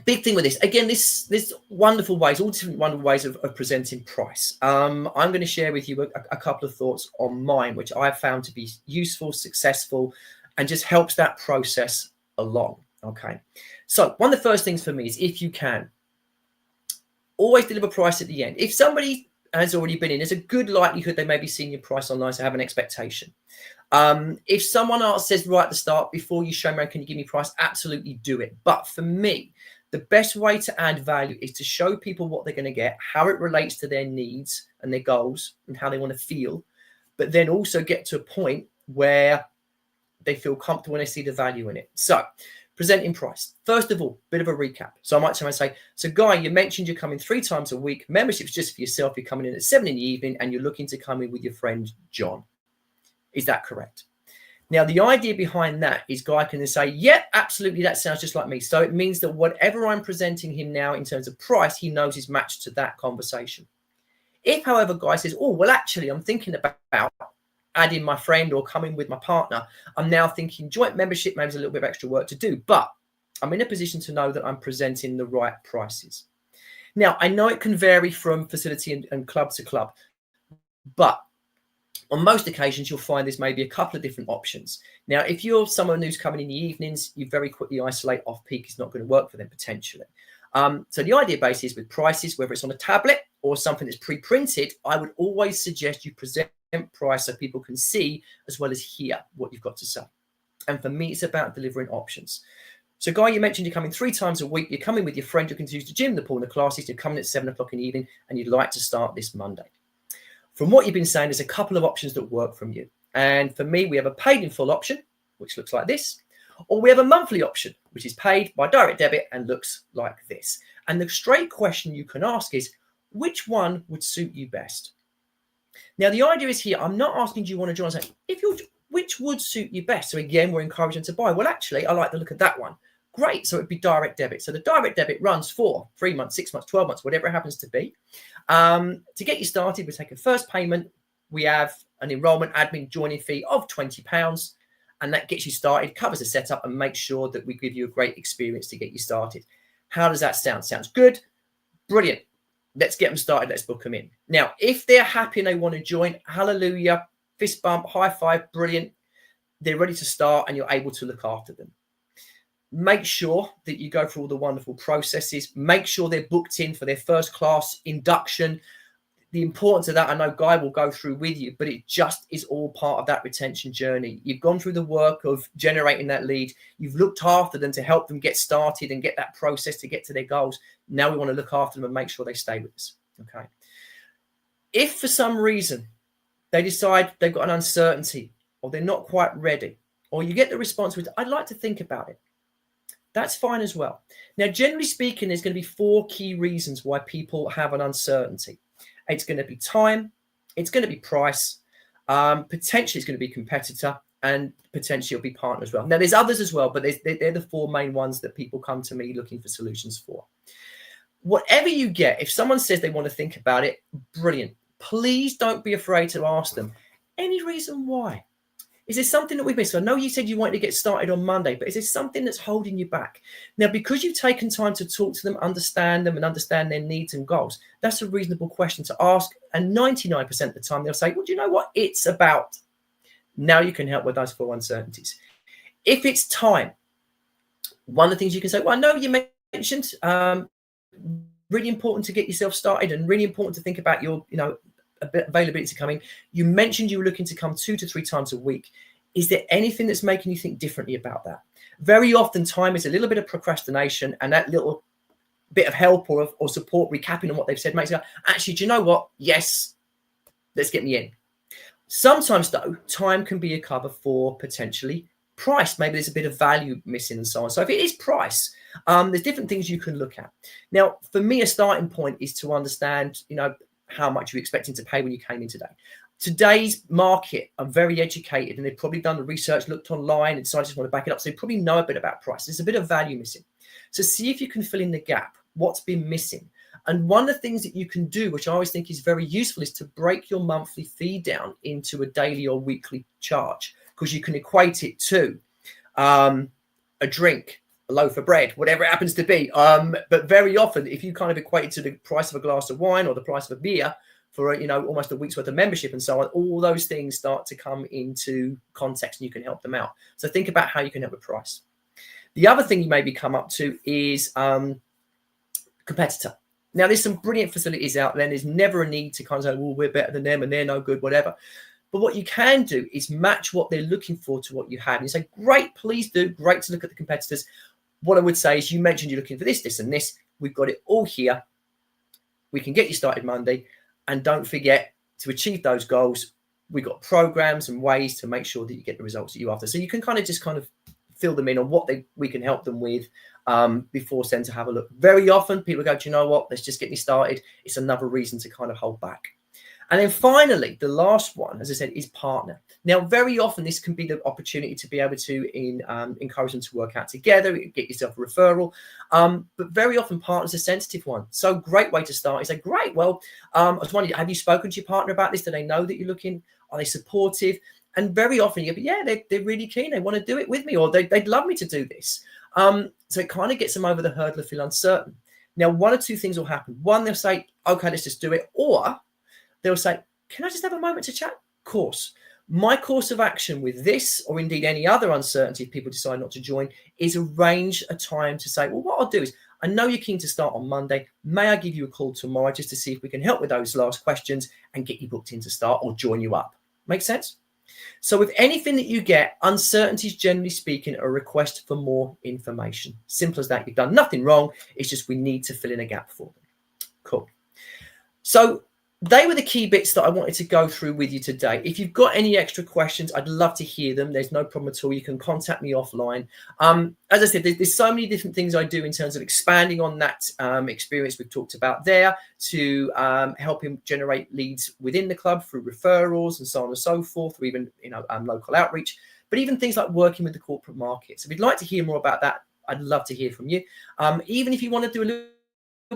big thing with this, again, there's wonderful ways, all different wonderful ways of presenting price. I'm going to share with you a couple of thoughts on mine, which I've found to be useful, successful, and just helps that process along. Okay. So one of the first things for me is, if you can, always deliver price at the end. If somebody has already been in, there's a good likelihood they may be seeing your price online, so have an expectation. If someone else says right at the start, before you show me, can you give me price? Absolutely do it. But for me, the best way to add value is to show people what they're going to get, how it relates to their needs and their goals and how they want to feel, but then also get to a point where they feel comfortable when they see the value in it. So presenting price. First of all, bit of a recap. So I might say, so Guy, you mentioned you're coming 3 times a week. Membership's just for yourself. You're coming in at 7 in the evening and you're looking to come in with your friend, John. Is that correct? Now, the idea behind that is Guy can then say, yeah, absolutely, that sounds just like me. So it means that whatever I'm presenting him now in terms of price, he knows is matched to that conversation. If, however, Guy says, oh, well, actually, I'm thinking about adding my friend or coming with my partner, I'm now thinking joint membership, maybe there's a little bit of extra work to do, but I'm in a position to know that I'm presenting the right prices. Now, I know it can vary from facility and club to club, but on most occasions, you'll find there's maybe a couple of different options. Now, if you're someone who's coming in the evenings, you very quickly isolate off-peak. It's not going to work for them potentially. So the idea base is with prices, whether it's on a tablet or something that's pre-printed, I would always suggest you present price so people can see as well as hear what you've got to say. And for me, it's about delivering options. So Guy, you mentioned you're coming 3 times a week. You're coming with your friend who can use the gym, the pool, and the classes. You're coming at 7 o'clock in the evening and you'd like to start this Monday. From what you've been saying, there's a couple of options that work from you. And for me, we have a paid in full option, which looks like this, Or we have a monthly option, which is paid by direct debit and looks like this. And the straight question you can ask is, which one would suit you best? Now, the idea is here, I'm not asking do you want to join, I'm saying, which would suit you best? So again, we're encouraging to buy. Well, actually, I like the look of that one. Great. So it'd be direct debit. So the direct debit runs for 3 months, 6 months, 12 months, whatever it happens to be. To get you started, we take a first payment. We have an enrollment admin joining fee of £20. And that gets you started, covers the setup, and makes sure that we give you a great experience to get you started. How does that sound? Sounds good? Brilliant. Let's get them started. Let's book them in. Now, if they're happy and they want to join, hallelujah, fist bump, high five, brilliant. They're ready to start and you're able to look after them. Make sure that you go through all the wonderful processes. Make sure they're booked in for their first class induction. The importance of that, I know Guy will go through with you, but it just is all part of that retention journey. You've gone through the work of generating that lead. You've looked after them to help them get started and get that process to get to their goals. Now we want to look after them and make sure they stay with us. Okay. If for some reason they decide they've got an uncertainty or they're not quite ready, or you get the response with, I'd like to think about it, that's fine as well. Now, generally speaking, there's going to be 4 key reasons why people have an uncertainty. It's going to be time, it's going to be price, potentially it's going to be competitor, and potentially it'll be partner as well. Now, there's others as well, but they're the 4 main ones that people come to me looking for solutions for. Whatever you get, if someone says they want to think about it, brilliant. Please don't be afraid to ask them any reason why. Is there something that we've missed? I know you said you wanted to get started on Monday, but is there something that's holding you back? Now, because you've taken time to talk to them, understand them, and understand their needs and goals, that's a reasonable question to ask. And 99% of the time, they'll say, well, do you know what it's about? Now you can help with those 4 uncertainties. If it's time, one of the things you can say, well, I know you mentioned really important to get yourself started and really important to think about your, availability to come in. You mentioned you were looking to come 2 to 3 times a week. Is there anything that's making you think differently about that? Very often time is a little bit of procrastination, and that little bit of help or support recapping on what they've said makes it go, actually, do you know what? Yes, let's get me in. Sometimes though, time can be a cover for potentially price. Maybe there's a bit of value missing and so on. So if it is price, there's different things you can look at. Now, for me, a starting point is to understand, how much you're expecting to pay when you came in today. Today's market are very educated, and they've probably done the research, looked online, and decided just want to back it up. So they probably know a bit about price. There's a bit of value missing. So see if you can fill in the gap. What's been missing? And one of the things that you can do, which I always think is very useful, is to break your monthly fee down into a daily or weekly charge, because you can equate it to a drink, a loaf of bread, whatever it happens to be. But very often, if you kind of equate it to the price of a glass of wine or the price of a beer for, almost a week's worth of membership and so on, all those things start to come into context and you can help them out. So think about how you can help with price. The other thing you maybe come up to is competitor. Now, there's some brilliant facilities out there, and there's never a need to kind of say, well, we're better than them and they're no good, whatever. But what you can do is match what they're looking for to what you have. And you say, great, please do. Great to look at the competitors. What I would say is, you mentioned you're looking for this, this, and this. We've got it all here. We can get you started Monday. And don't forget, to achieve those goals, we've got programs and ways to make sure that you get the results that you're after. So you can kind of fill them in on what we can help them with before sending to have a look. Very often people go, do you know what? Let's just get me started. It's another reason to kind of hold back. And then finally, the last one, as I said, is partner. Now, very often this can be the opportunity to be able to encourage them to work out together, get yourself a referral. But very often partner's a sensitive one. So great way to start. You say, great, well, I was wondering, have you spoken to your partner about this? Do they know that you're looking? Are they supportive? And very often you go, yeah, they're really keen. They want to do it with me, or they'd love me to do this. So it kind of gets them over the hurdle of feeling uncertain. Now, 1 or 2 things will happen. One, they'll say, okay, let's just do it. Or they'll say, can I just have a moment to chat? Of course. My course of action with this, or indeed any other uncertainty if people decide not to join, is arrange a time to say, well, what I'll do is, I know you're keen to start on Monday. May I give you a call tomorrow just to see if we can help with those last questions and get you booked in to start or join you up? Make sense? So with anything that you get, uncertainties, generally speaking, are a request for more information. Simple as that. You've done nothing wrong. It's just we need to fill in a gap for them. Cool. So they were the key bits that I wanted to go through with you today. If you've got any extra questions, I'd love to hear them. There's no problem at all. You can contact me offline. As I said, there's so many different things I do in terms of expanding on that experience we've talked about there, to helping generate leads within the club through referrals and so on and so forth, or even local outreach, but even things like working with the corporate market. So if you'd like to hear more about that, I'd love to hear from you. Even if you want to do a little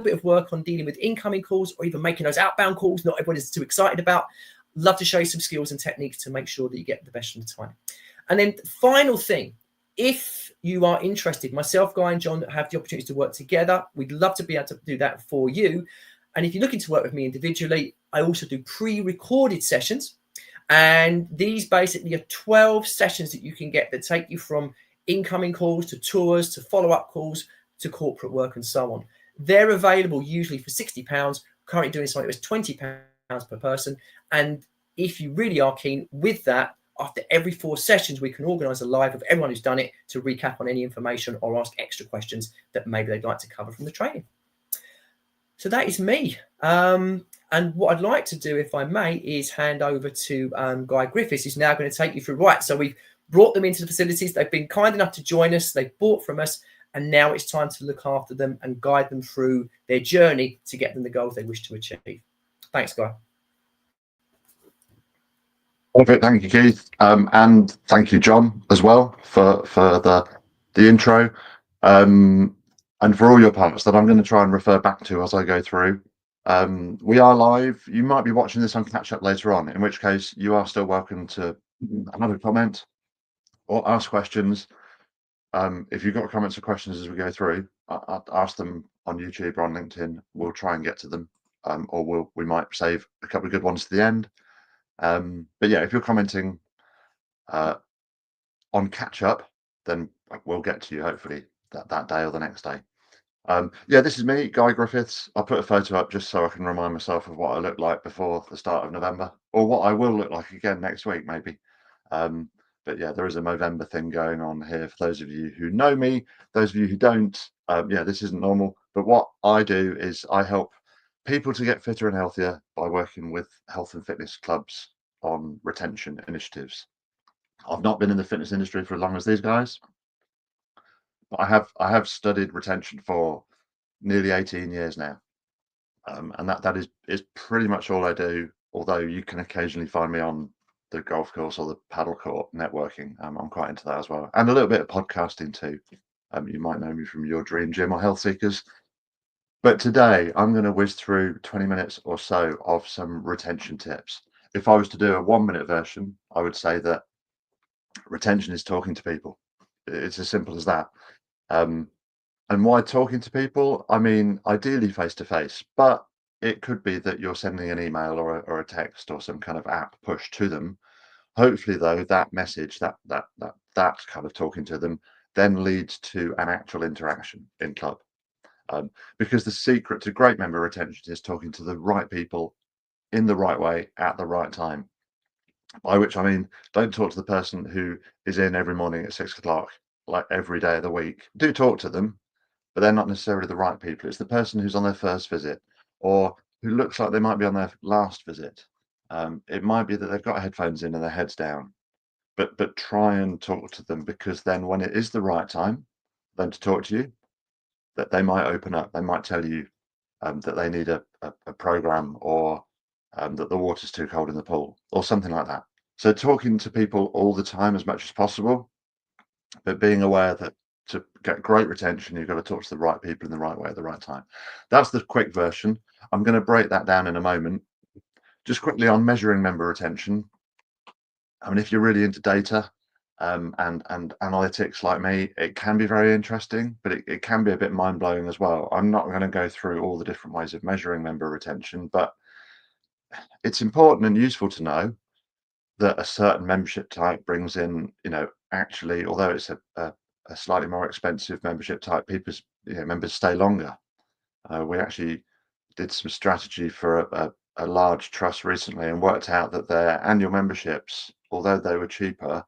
bit of work on dealing with incoming calls or even making those outbound calls not everybody's too excited about, love to show you some skills and techniques to make sure that you get the best from the time. And then the final thing, if you are interested, myself, Guy and John have the opportunity to work together. We'd love to be able to do that for you. And if you're looking to work with me individually, I also do pre-recorded sessions, and these basically are 12 sessions that you can get that take you from incoming calls to tours to follow-up calls to corporate work and so on. They're available usually for £60. Currently doing something that's £20 per person. And if you really are keen with that, after every 4 sessions, we can organise a live of everyone who's done it to recap on any information or ask extra questions that maybe they'd like to cover from the training. So that is me. And what I'd like to do, if I may, is hand over to Guy Griffiths, who's now going to take you through. Right, so we've brought them into the facilities. They've been kind enough to join us. They've bought from us. And now it's time to look after them and guide them through their journey to get them the goals they wish to achieve. Thanks, Guy. Perfect. Thank you, Keith. And thank you, John, as well, for the intro. And for all your parts that I'm going to try and refer back to as I go through. We are live. You might be watching this on catch up later on, in which case you are still welcome to have a comment or ask questions. If you've got comments or questions as we go through, I'll ask them on YouTube or on LinkedIn. We'll try and get to them, or we might save a couple of good ones to the end. But yeah, if you're commenting on catch up, then we'll get to you hopefully that day or the next day. Yeah, this is me, Guy Griffiths. I'll put a photo up just so I can remind myself of what I look like before the start of November, or what I will look like again next week, maybe. But yeah, there is a Movember thing going on here for those of you who know me. Those of you who don't, yeah, this isn't normal. But what I do is I help people to get fitter and healthier by working with health and fitness clubs on retention initiatives. I've not been in the fitness industry for as long as these guys, but I have studied retention for nearly 18 years now, and that is pretty much all I do. Although you can occasionally find me on the golf course or the paddle court networking. I'm quite into that as well, and a little bit of podcasting too. You might know me from Your Dream Gym or Health Seekers. But today I'm going to whiz through 20 minutes or so of some retention tips. If I was to do a 1-minute version, I would say that retention is talking to people. It's as simple as that. And why talking to people? I mean, ideally face to face, but it could be that you're sending an email or a text or some kind of app push to them. Hopefully, though, that message, that kind of talking to them, then leads to an actual interaction in club. Because the secret to great member retention is talking to the right people in the right way at the right time. By which I mean, don't talk to the person who is in every morning at 6 o'clock, like every day of the week. Do talk to them, but they're not necessarily the right people. It's the person who's on their first visit, or who looks like they might be on their last visit. It might be that they've got headphones in and their head's down, but try and talk to them, because then when it is the right time for them to talk to you, that they might open up. They might tell you that they need a program, or that the water's too cold in the pool, or something like that. So talking to people all the time as much as possible, but being aware that to get great retention, you've got to talk to the right people in the right way at the right time. That's the quick version. I'm going to break that down in a moment. Just quickly on measuring member retention. I mean, if you're really into data and analytics like me, it can be very interesting, but it can be a bit mind-blowing as well. I'm not going to go through all the different ways of measuring member retention, but it's important and useful to know that a certain membership type brings in, actually, although it's a slightly more expensive membership type, people's members stay longer. We actually did some strategy for a large trust recently and worked out that their annual memberships, although they were cheaper,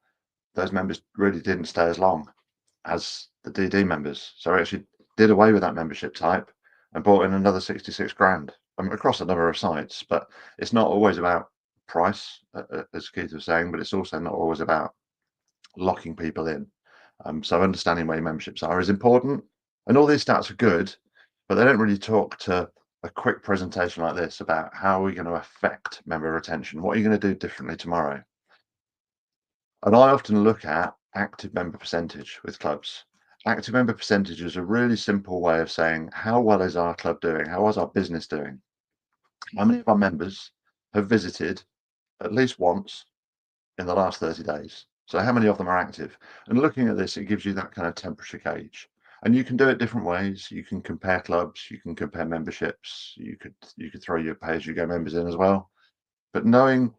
those members really didn't stay as long as the DD members. So we actually did away with that membership type and brought in another 66 grand across a number of sites, but it's not always about price, as Keith was saying, but it's also not always about locking people in. So understanding where your memberships are is important, and all these stats are good, but they don't really talk to a quick presentation like this about how are we going to affect member retention. What are you going to do differently tomorrow? And I often look at active member percentage with clubs. Active member percentage is a really simple way of saying, how well is our club doing? How is our business doing? How many of our members have visited at least once in the last 30 days? So how many of them are active? And looking at this, it gives you that kind of temperature gauge. And you can do it different ways. You can compare clubs, you can compare memberships, you could throw your pay-as-you-go members in as well. But knowing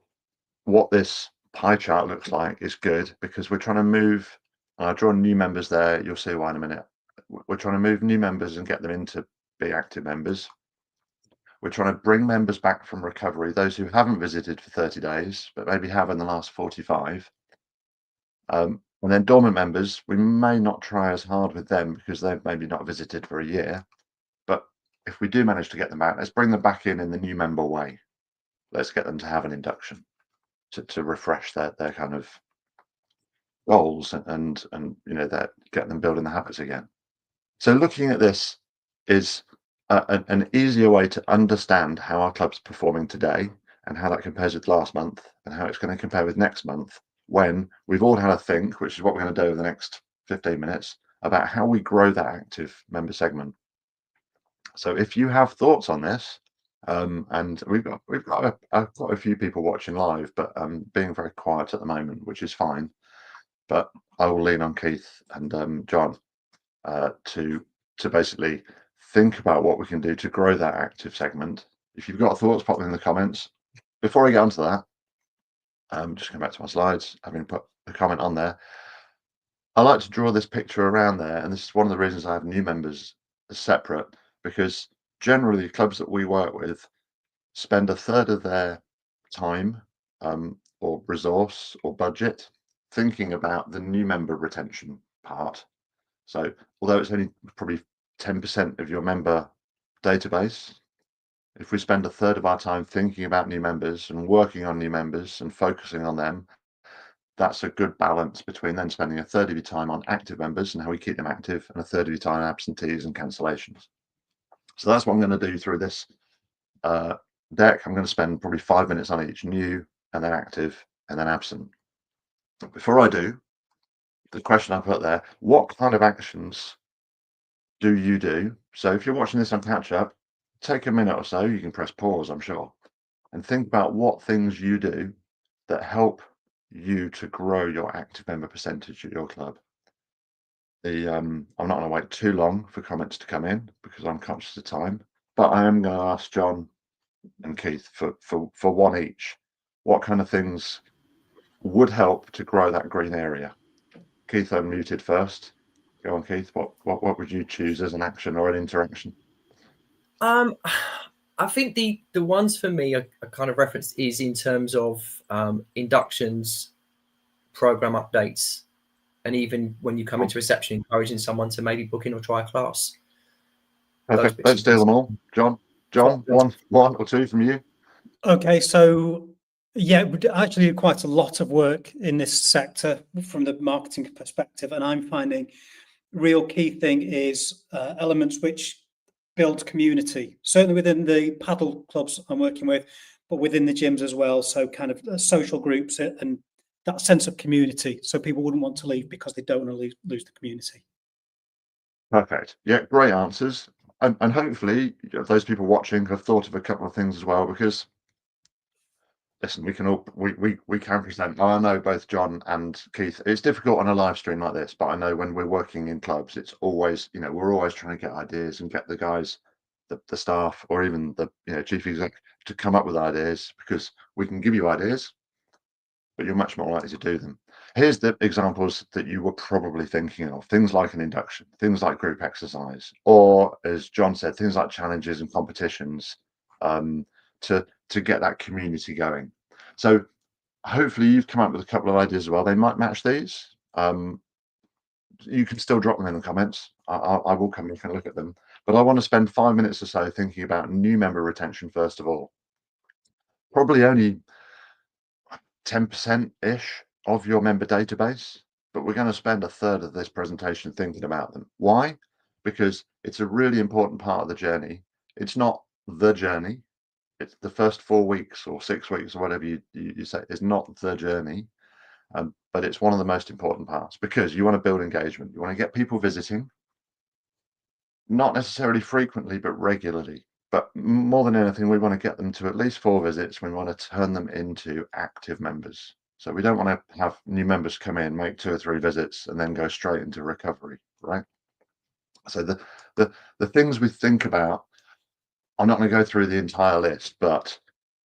what this pie chart looks like is good, because we're trying to move, and I've drawn new members there, you'll see why in a minute. We're trying to move new members and get them into be active members. We're trying to bring members back from recovery, those who haven't visited for 30 days, but maybe have in the last 45. And then dormant members, we may not try as hard with them because they've maybe not visited for a year. But if we do manage to get them back, let's bring them back in the new member way. Let's get them to have an induction to refresh their kind of goals and that get them building the habits again. So looking at this is an easier way to understand how our club's performing today and how that compares with last month and how it's going to compare with next month, when we've all had a think, which is what we're going to do over the next 15 minutes, about how we grow that active member segment. So if you have thoughts on this, and we've got quite a few people watching live, but being very quiet at the moment, which is fine. But I will lean on Keith and John to basically think about what we can do to grow that active segment. If you've got thoughts, pop them in the comments. Before I get onto that, just come back to my slides, having put a comment on there. I like to draw this picture around there, and this is one of the reasons I have new members as separate, because generally clubs that we work with spend a third of their time or resource or budget thinking about the new member retention part. So although it's only probably 10% of your member database, if we spend a third of our time thinking about new members and working on new members and focusing on them, that's a good balance between then spending a third of your time on active members and how we keep them active, and a third of your time on absentees and cancellations. So that's what I'm going to do through this deck. I'm going to spend probably 5 minutes on each: new, and then active, and then absent. Before I do, the question I put there: what kind of actions do you do? So if you're watching this on catch up, take a minute or so, you can press pause, I'm sure, and think about what things you do that help you to grow your active member percentage at your club. I'm not going to wait too long for comments to come in because I'm conscious of time, but I am going to ask John and Keith for one each. What kind of things would help to grow that green area? Keith unmuted first. Go on, Keith. What would you choose as an action or an interaction? I think the ones for me are kind of referenced is in terms of inductions, program updates, and even when you come into reception, encouraging someone to maybe book in or try a class. Perfect. Let's do them all. John, one or two from you. Okay, so yeah, we actually do quite a lot of work in this sector from the marketing perspective, and I'm finding real key thing is elements which build community, certainly within the paddle clubs I'm working with, but within the gyms as well. So kind of social groups and that sense of community, so people wouldn't want to leave because they don't want to lose the community. Perfect. Yeah, great answers. And hopefully those people watching have thought of a couple of things as well, because listen, we can present. I know both John and Keith, it's difficult on a live stream like this, but I know when we're working in clubs, it's always, we're always trying to get ideas and get the guys, the staff, or even the chief exec to come up with ideas, because we can give you ideas, but you're much more likely to do them. Here's the examples that you were probably thinking of: things like an induction, things like group exercise, or as John said, things like challenges and competitions, to get that community going. So hopefully you've come up with a couple of ideas as well. They might match these. You can still drop them in the comments. I will come back and look at them. But I want to spend 5 minutes or so thinking about new member retention first of all. Probably only 10%-ish of your member database, but we're going to spend a third of this presentation thinking about them. Why? Because it's a really important part of the journey. It's not the journey. It's the first 4 weeks or 6 weeks or whatever you say is not the journey, but it's one of the most important parts because you want to build engagement. You want to get people visiting, not necessarily frequently, but regularly. But more than anything, we want to get them to at least 4 visits. We want to turn them into active members. So we don't want to have new members come in, make 2 or 3 visits, and then go straight into recovery, right? So the things we think about, I'm not going to go through the entire list, but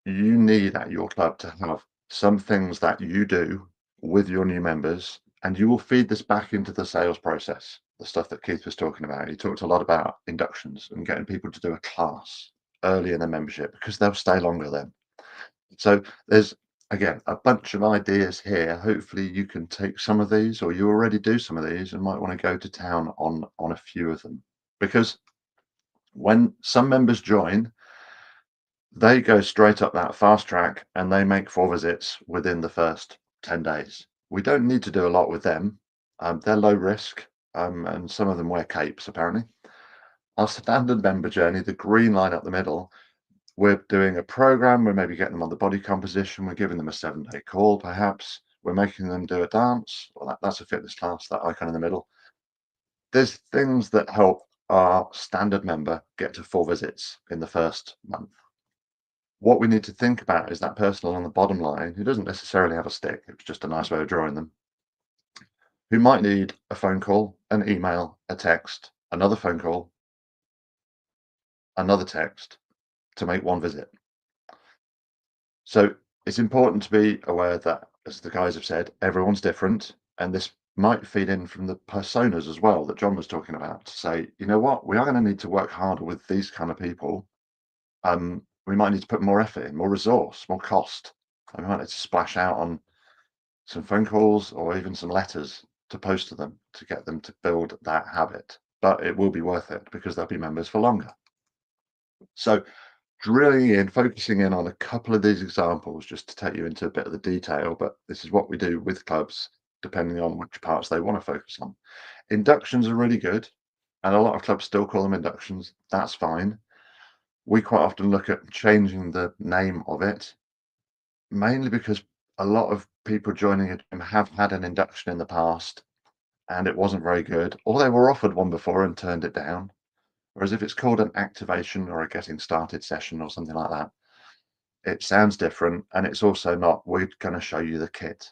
you need at your club to have some things that you do with your new members, and you will feed this back into the sales process. The stuff that Keith was talking about. He talked a lot about inductions and getting people to do a class early in their membership because they'll stay longer then. So there's, again, a bunch of ideas here. Hopefully you can take some of these, or you already do some of these and might want to go to town on a few of them. Because when some members join, they go straight up that fast track and they make 4 visits within the first 10 days. We don't need to do a lot with them. They're low risk, and some of them wear capes, apparently. Our standard member journey, the green line up the middle, we're doing a program. We're maybe getting them on the body composition. We're giving them a 7-day call, perhaps. We're making them do a dance. Well, that's a fitness class, that icon in the middle. There's things that help our standard member get to 4 visits in the first month. What we need to think about is that person on the bottom line who doesn't necessarily have a stick, it's just a nice way of drawing them, who might need a phone call, an email, a text, another phone call, another text to make 1 visit. So it's important to be aware that, as the guys have said, everyone's different, and this might feed in from the personas as well that John was talking about, to say, you know what, we are going to need to work harder with these kind of people. We might need to put more effort in, more resource, more cost. And we might need to splash out on some phone calls or even some letters to post to them to get them to build that habit. But it will be worth it because they'll be members for longer. So drilling in, focusing in on a couple of these examples just to take you into a bit of the detail, but this is what we do with clubs depending on which parts they want to focus on. Inductions are really good, and a lot of clubs still call them inductions. That's fine. We quite often look at changing the name of it, mainly because a lot of people joining a gym have had an induction in the past and it wasn't very good, or they were offered one before and turned it down. Whereas if it's called an activation or a getting started session or something like that, it sounds different, and it's also not, we're going to show you the kit.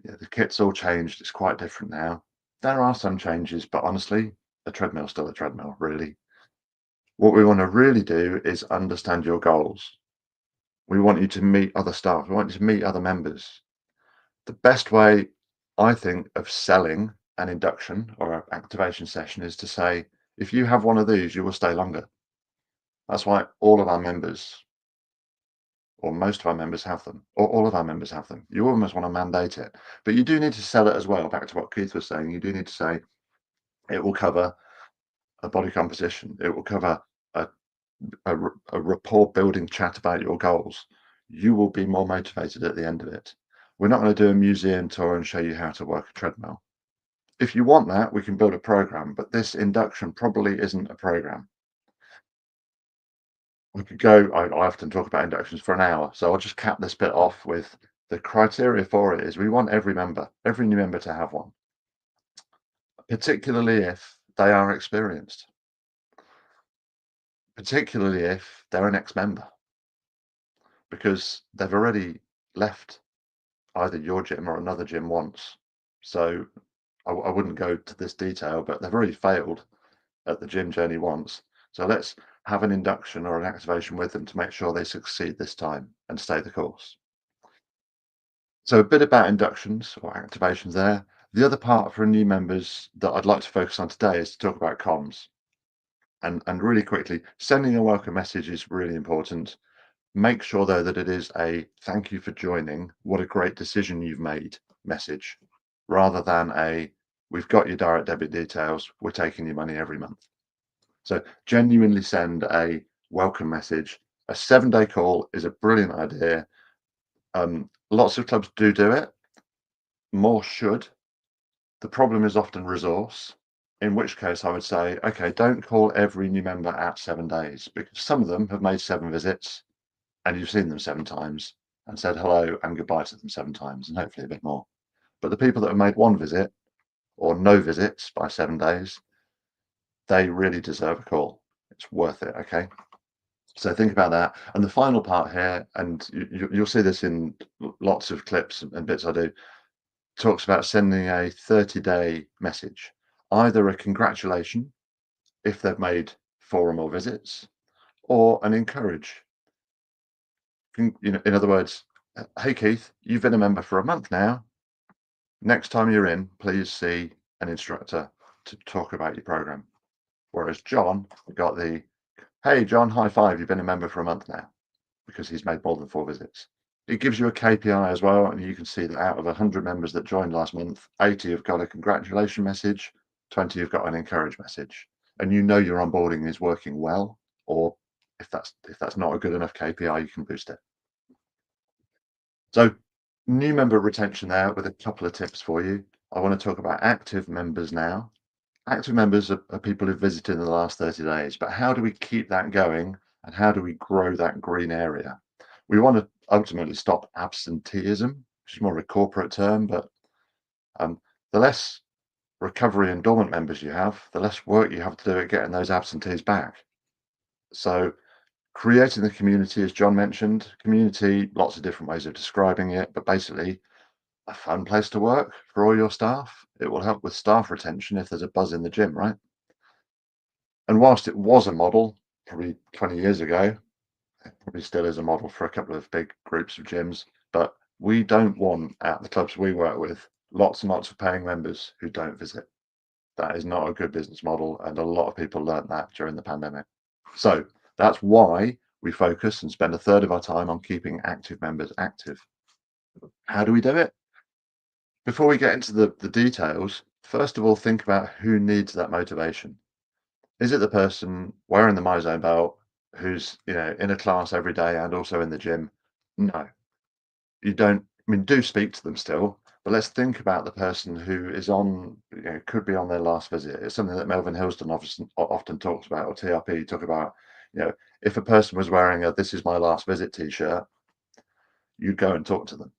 Yeah, the kit's all changed. It's quite different now. There are some changes, but honestly, a treadmill's still a treadmill, really. What we want to really do is understand your goals. We want you to meet other staff. We want you to meet other members. The best way, I think, of selling an induction or an activation session is to say, if you have one of these, you will stay longer. That's why all of our members, or most of our members, have them, or all of our members have them. You almost want to mandate it, but you do need to sell it as well. Back to what Keith was saying, you do need to say it will cover a body composition. It will cover a rapport building chat about your goals. You will be more motivated at the end of it. We're not going to do a museum tour and show you how to work a treadmill. If you want that, we can build a program, but this induction probably isn't a program. We could go, I often talk about inductions for an hour, so I'll just cap this bit off with the criteria for it is we want every new member to have one, particularly if they are experienced, particularly if they're an ex-member, because they've already left either your gym or another gym once. So I wouldn't go to this detail, but they've already failed at the gym journey once. So let's have an induction or an activation with them to make sure they succeed this time and stay the course. So a bit about inductions or activations there. The other part for new members that I'd like to focus on today is to talk about comms. And really quickly, sending a welcome message is really important. Make sure, though, that it is a thank you for joining, what a great decision you've made message, rather than a we've got your direct debit details, we're taking your money every month. So genuinely send a welcome message. A 7-day call is a brilliant idea. Lots of clubs do it. More should. The problem is often resource, in which case I would say, okay, don't call every new member at 7 days, because some of them have made 7 visits and you've seen them 7 times and said hello and goodbye to them 7 times and hopefully a bit more. But the people that have made 1 visit or no visits by 7 days, they really deserve a call. It's worth it, okay? So think about that. And the final part here, and you'll see this in lots of clips and bits I do, talks about sending a 30-day message, either a congratulation if they've made 4 or more visits, or an encourage. In other words, hey Keith, you've been a member for a month now. Next time you're in, please see an instructor to talk about your program. Whereas John got the, hey John, high five, you've been a member for a month now, because he's made more than 4 visits. It gives you a KPI as well, and you can see that out of 100 members that joined last month, 80 have got a congratulation message, 20 have got an encourage message, and you know your onboarding is working well. Or if that's not a good enough KPI, you can boost it. So new member retention there with a couple of tips for you. I want to talk about active members now. Active members are people who've visited in the last 30 days, but how do we keep that going and how do we grow that green area? We want to ultimately stop absenteeism, which is more of a corporate term, but the less recovery and dormant members you have, the less work you have to do at getting those absentees back. So creating the community, as John mentioned, community, lots of different ways of describing it, but basically a fun place to work for all your staff. It will help with staff retention if there's a buzz in the gym, right? And whilst it was a model probably 20 years ago, it probably still is a model for a couple of big groups of gyms, but we don't want at the clubs we work with lots and lots of paying members who don't visit. That is not a good business model, and a lot of people learned that during the pandemic. So that's why we focus and spend a third of our time on keeping active members active. How do we do it? Before we get into the details, first of all, think about who needs that motivation. Is it the person wearing the MyZone belt who's in a class every day and also in the gym? No, you don't. I mean, do speak to them still, but let's think about the person who is on, could be on their last visit. It's something that Melvin Hillston often talks about, or TRP talk about. If a person was wearing a "This is my last visit" t-shirt, you'd go and talk to them.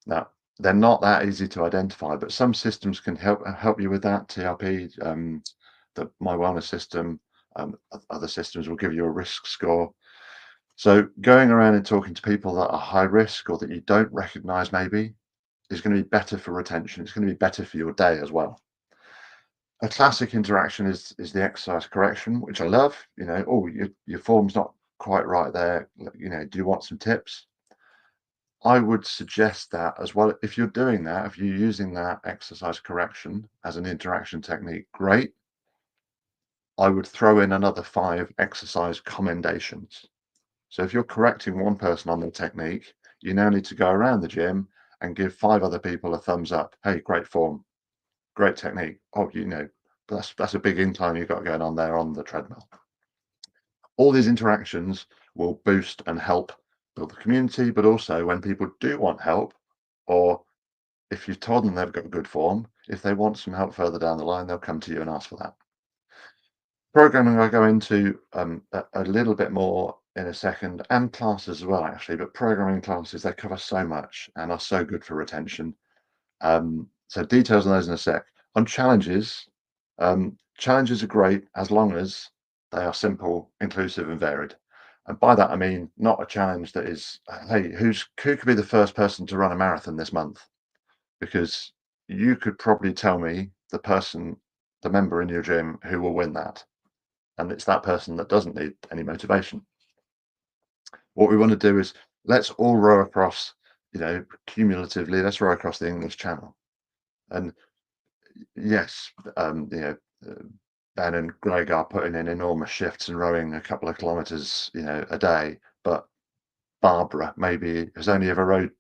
Now, they're not that easy to identify, but some systems can help you with that. TRP, the My Wellness system, other systems will give you a risk score. So going around and talking to people that are high risk or that you don't recognize maybe is going to be better for retention. It's going to be better for your day as well. A classic interaction is the exercise correction, which I love. Oh, your form's not quite right there. Do you want some tips? I would suggest that as well. If you're doing that, if you're using that exercise correction as an interaction technique, great. I would throw in another 5 exercise commendations. So if you're correcting one person on the technique, you now need to go around the gym and give 5 other people a thumbs up. Hey, great form, great technique. Oh, that's a big incline you've got going on there on the treadmill. All these interactions will boost and help build the community, but also when people do want help, or if you've told them they've got good form, if they want some help further down the line, they'll come to you and ask for that. Programming I go into a little bit more in a second, and classes as well, actually, but programming classes, they cover so much and are so good for retention. So details on those in a sec. On challenges, challenges are great as long as they are simple, inclusive, and varied. And by that, I mean not a challenge that is, hey, who could be the first person to run a marathon this month? Because you could probably tell me the member in your gym who will win that. And it's that person that doesn't need any motivation. What we want to do is let's all row across, cumulatively, let's row across the English Channel. And yes, Ben and Greg are putting in enormous shifts and rowing a couple of kilometers, a day. But Barbara maybe has only ever rowed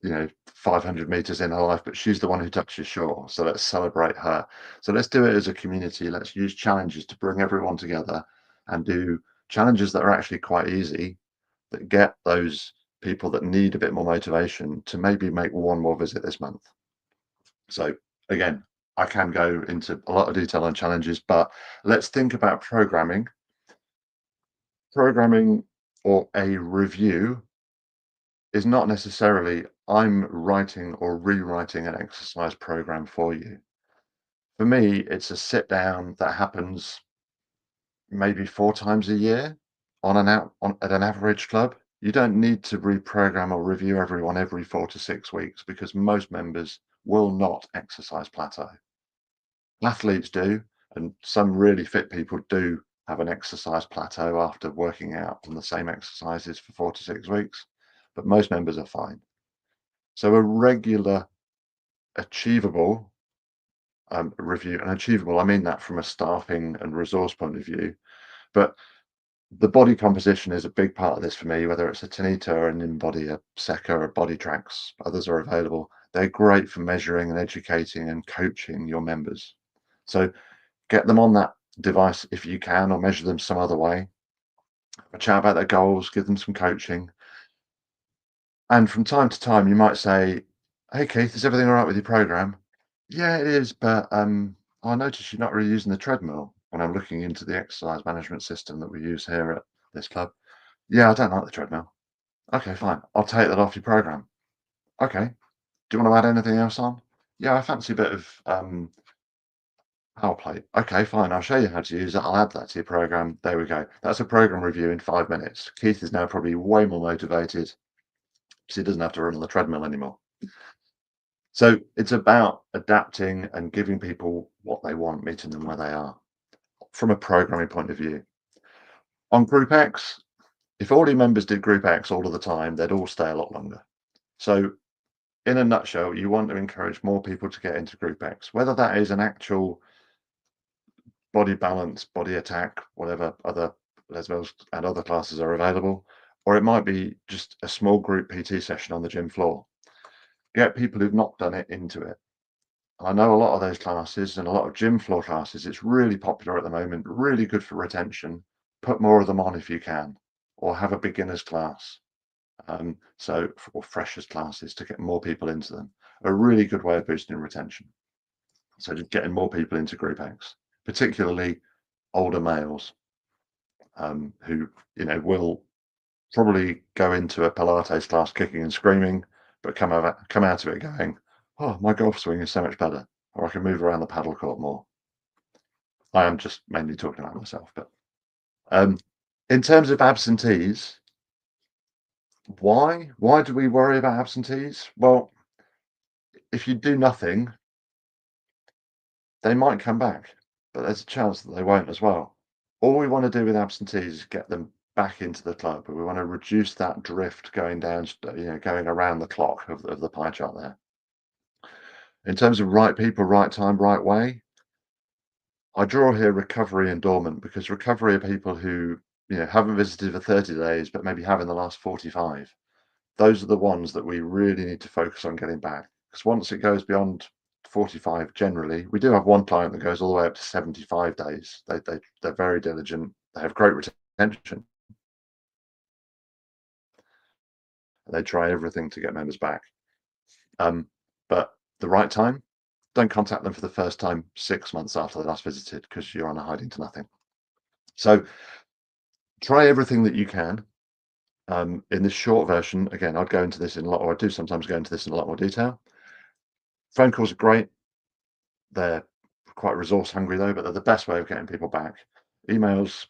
500 meters in her life, but she's the one who touches shore. So let's celebrate her. So let's do it as a community. Let's use challenges to bring everyone together and do challenges that are actually quite easy, that get those people that need a bit more motivation to maybe make one more visit this month. So again, I can go into a lot of detail on challenges, but let's think about programming. Programming or a review is not necessarily I'm writing or rewriting an exercise program for you. For me, it's a sit down that happens maybe 4 times a year at an average club. You don't need to reprogram or review everyone every 4 to 6 weeks because most members will not exercise plateau. Athletes do, and some really fit people do have an exercise plateau after working out on the same exercises for 4 to 6 weeks, but most members are fine. So a regular, achievable review, and achievable, I mean that from a staffing and resource point of view, but the body composition is a big part of this for me, whether it's a Tanita or an InBody, a Seca or Body Tracks, others are available. They're great for measuring and educating and coaching your members. So get them on that device if you can, or measure them some other way. Chat about their goals, give them some coaching. And from time to time, you might say, "Hey, Keith, is everything all right with your program?" "Yeah, it is, but I notice you're not really using the treadmill." When I'm looking into the exercise management system that we use here at this club. "Yeah, I don't like the treadmill." "Okay, fine. I'll take that off your program." "Okay. Do you want to add anything else on?" "Yeah, I fancy a bit of power plate." "Okay, fine. I'll show you how to use it. I'll add that to your program." There we go. That's a program review in 5 minutes. Keith is now probably way more motivated because he doesn't have to run on the treadmill anymore. So it's about adapting and giving people what they want, meeting them where they are from a programming point of view. On Group X, if all your members did Group X all of the time, they'd all stay a lot longer. So in a nutshell, you want to encourage more people to get into Group X, whether that is an actual body balance, body attack, whatever other lesbos and other classes are available, or it might be just a small group PT session on the gym floor. Get people who've not done it into it. I know a lot of those classes and a lot of gym floor classes, it's really popular at the moment, really good for retention. Put more of them on if you can, or have a beginner's class. Or freshers classes to get more people into them. A really good way of boosting retention. So just getting more people into Group X, particularly older males, who will probably go into a Pilates class kicking and screaming, but come out of it going, "Oh, my golf swing is so much better," or "I can move around the paddle court more." I am just mainly talking about myself, but in terms of absentees, why do we worry about absentees? Well, if you do nothing, they might come back, but there's a chance that they won't as well. All we want to do with absentees is get them back into the club. We want to reduce that drift going down, going around the clock of the pie chart there. In terms of right people, right time, right way, I draw here recovery and dormant, because recovery are people who haven't visited for 30 days, but maybe have in the last 45. Those are the ones that we really need to focus on getting back, because once it goes beyond 45, generally, we do have one client that goes all the way up to 75 days. They're very diligent. They have great retention. They try everything to get members back. But the right time, don't contact them for the first time 6 months after they last visited, because you're on a hiding to nothing. So try everything that you can. In this short version, again, I'd go into this in a lot, or I do sometimes go into this in a lot more detail. Phone calls are great. They're quite resource hungry though, but they're the best way of getting people back. Emails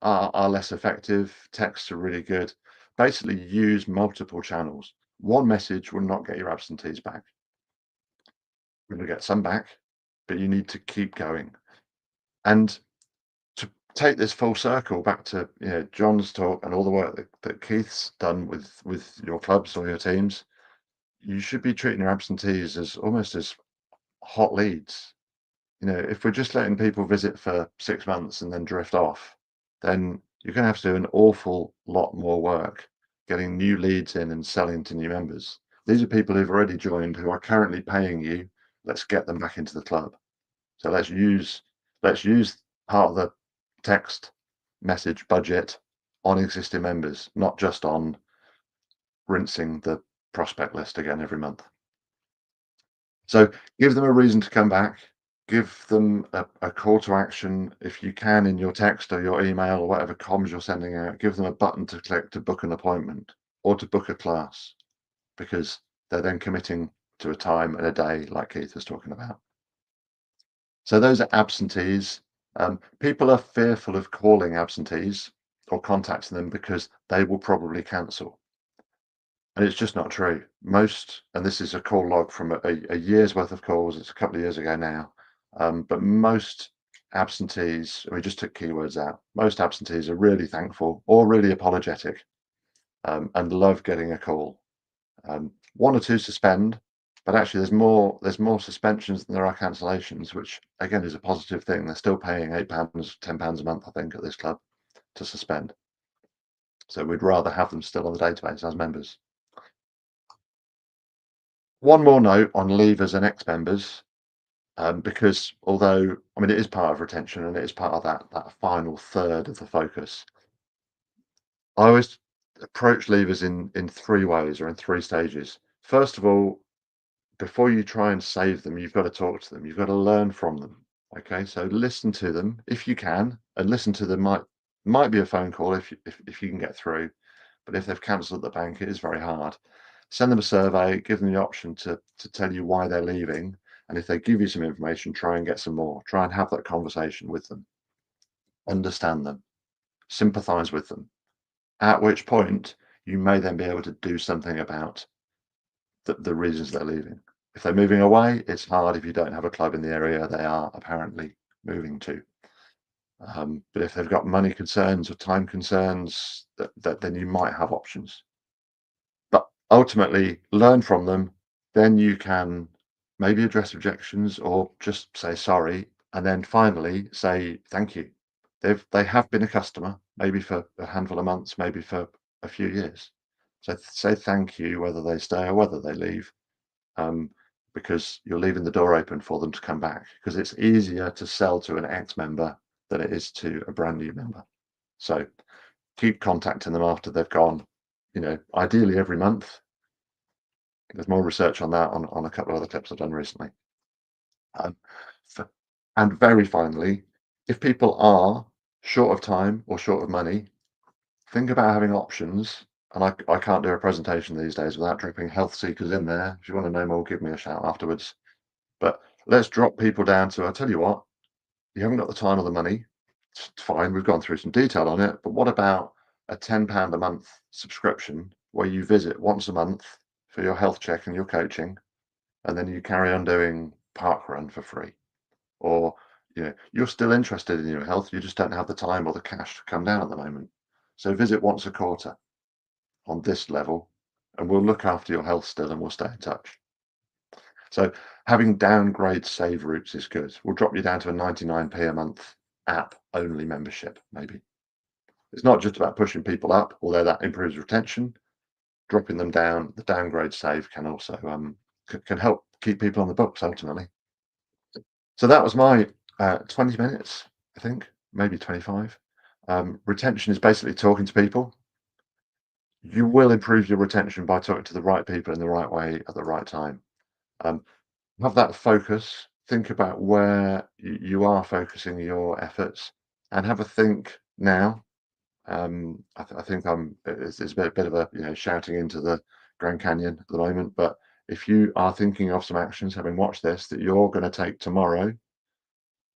are less effective. Texts are really good. Basically, use multiple channels. One message will not get your absentees back. You're going to get some back, but you need to keep going. And to take this full circle back to John's talk and all the work that Keith's done with your clubs or your teams, you should be treating your absentees as almost as hot leads. If we're just letting people visit for 6 months and then drift off, then you're going to have to do an awful lot more work getting new leads in and selling to new members. These are people who've already joined, who are currently paying you. Let's get them back into the club. So let's use part of the text message budget on existing members, not just on rinsing the prospect list again every month. So give them a reason to come back. Give them a call to action if you can, in your text or your email or whatever comms you're sending out. Give them a button to click to book an appointment or to book a class, because they're then committing to a time and a day like Keith was talking about. So those are absentees. People are fearful of calling absentees or contacting them because they will probably cancel. And it's just not true. Most, and this is a call log from a year's worth of calls, it's a couple of years ago now, but most absentees, we just took keywords out, most absentees are really thankful or really apologetic, and love getting a call. One or two suspend, but actually there's more suspensions than there are cancellations, which again is a positive thing. They're still paying £8, £10 a month, I think, at this club to suspend. So we'd rather have them still on the database as members. One more note on leavers and ex-members, because although, I mean, it is part of retention and it is part of that final third of the focus. I always approach leavers in three ways, or in three stages. First of all, before you try and save them, you've got to talk to them. You've got to learn from them. Okay, so listen to them if you can, and listen to them might be a phone call if you can get through, but if they've cancelled at the bank, it is very hard. Send them a survey, give them the option to tell you why they're leaving, and if they give you some information, try and get some more. Try and have that conversation with them, understand them, sympathise with them. At which point, you may then be able to do something about the reasons they're leaving. If they're moving away, it's hard if you don't have a club in the area they are apparently moving to. But if they've got money concerns or time concerns, then you might have options. But ultimately, learn from them. Then you can maybe address objections or just say sorry, and then finally say thank you. They have been a customer, maybe for a handful of months, maybe for a few years. So say thank you, whether they stay or whether they leave, because you're leaving the door open for them to come back, because it's easier to sell to an ex-member than it is to a brand new member. So keep contacting them after they've gone, ideally every month. There's more research on that on a couple of other clips I've done recently. And very finally, if people are short of time or short of money, think about having options. And I can't do a presentation these days without dropping health seekers in there. If you want to know more, give me a shout afterwards. But let's drop people down to, I tell you what, you haven't got the time or the money. It's fine. We've gone through some detail on it. But what about a £10 a month subscription where you visit once a month for your health check and your coaching, and then you carry on doing parkrun for free? Or you're still interested in your health, you just don't have the time or the cash to come down at the moment. So visit once a quarter on this level, and we'll look after your health still, and we'll stay in touch. So having downgrade save routes is good. We'll drop you down to a 99p a month app only membership, maybe. It's not just about pushing people up, although that improves retention. Dropping them down, the downgrade save can also can help keep people on the books ultimately. So that was my 20 minutes, I think, maybe 25. Retention is basically talking to people. You will improve your retention by talking to the right people in the right way at the right time. Have that focus. Think about where you are focusing your efforts, and have a think now. I think it's a bit of a shouting into the Grand Canyon at the moment, but if you are thinking of some actions, having watched this, that you're going to take tomorrow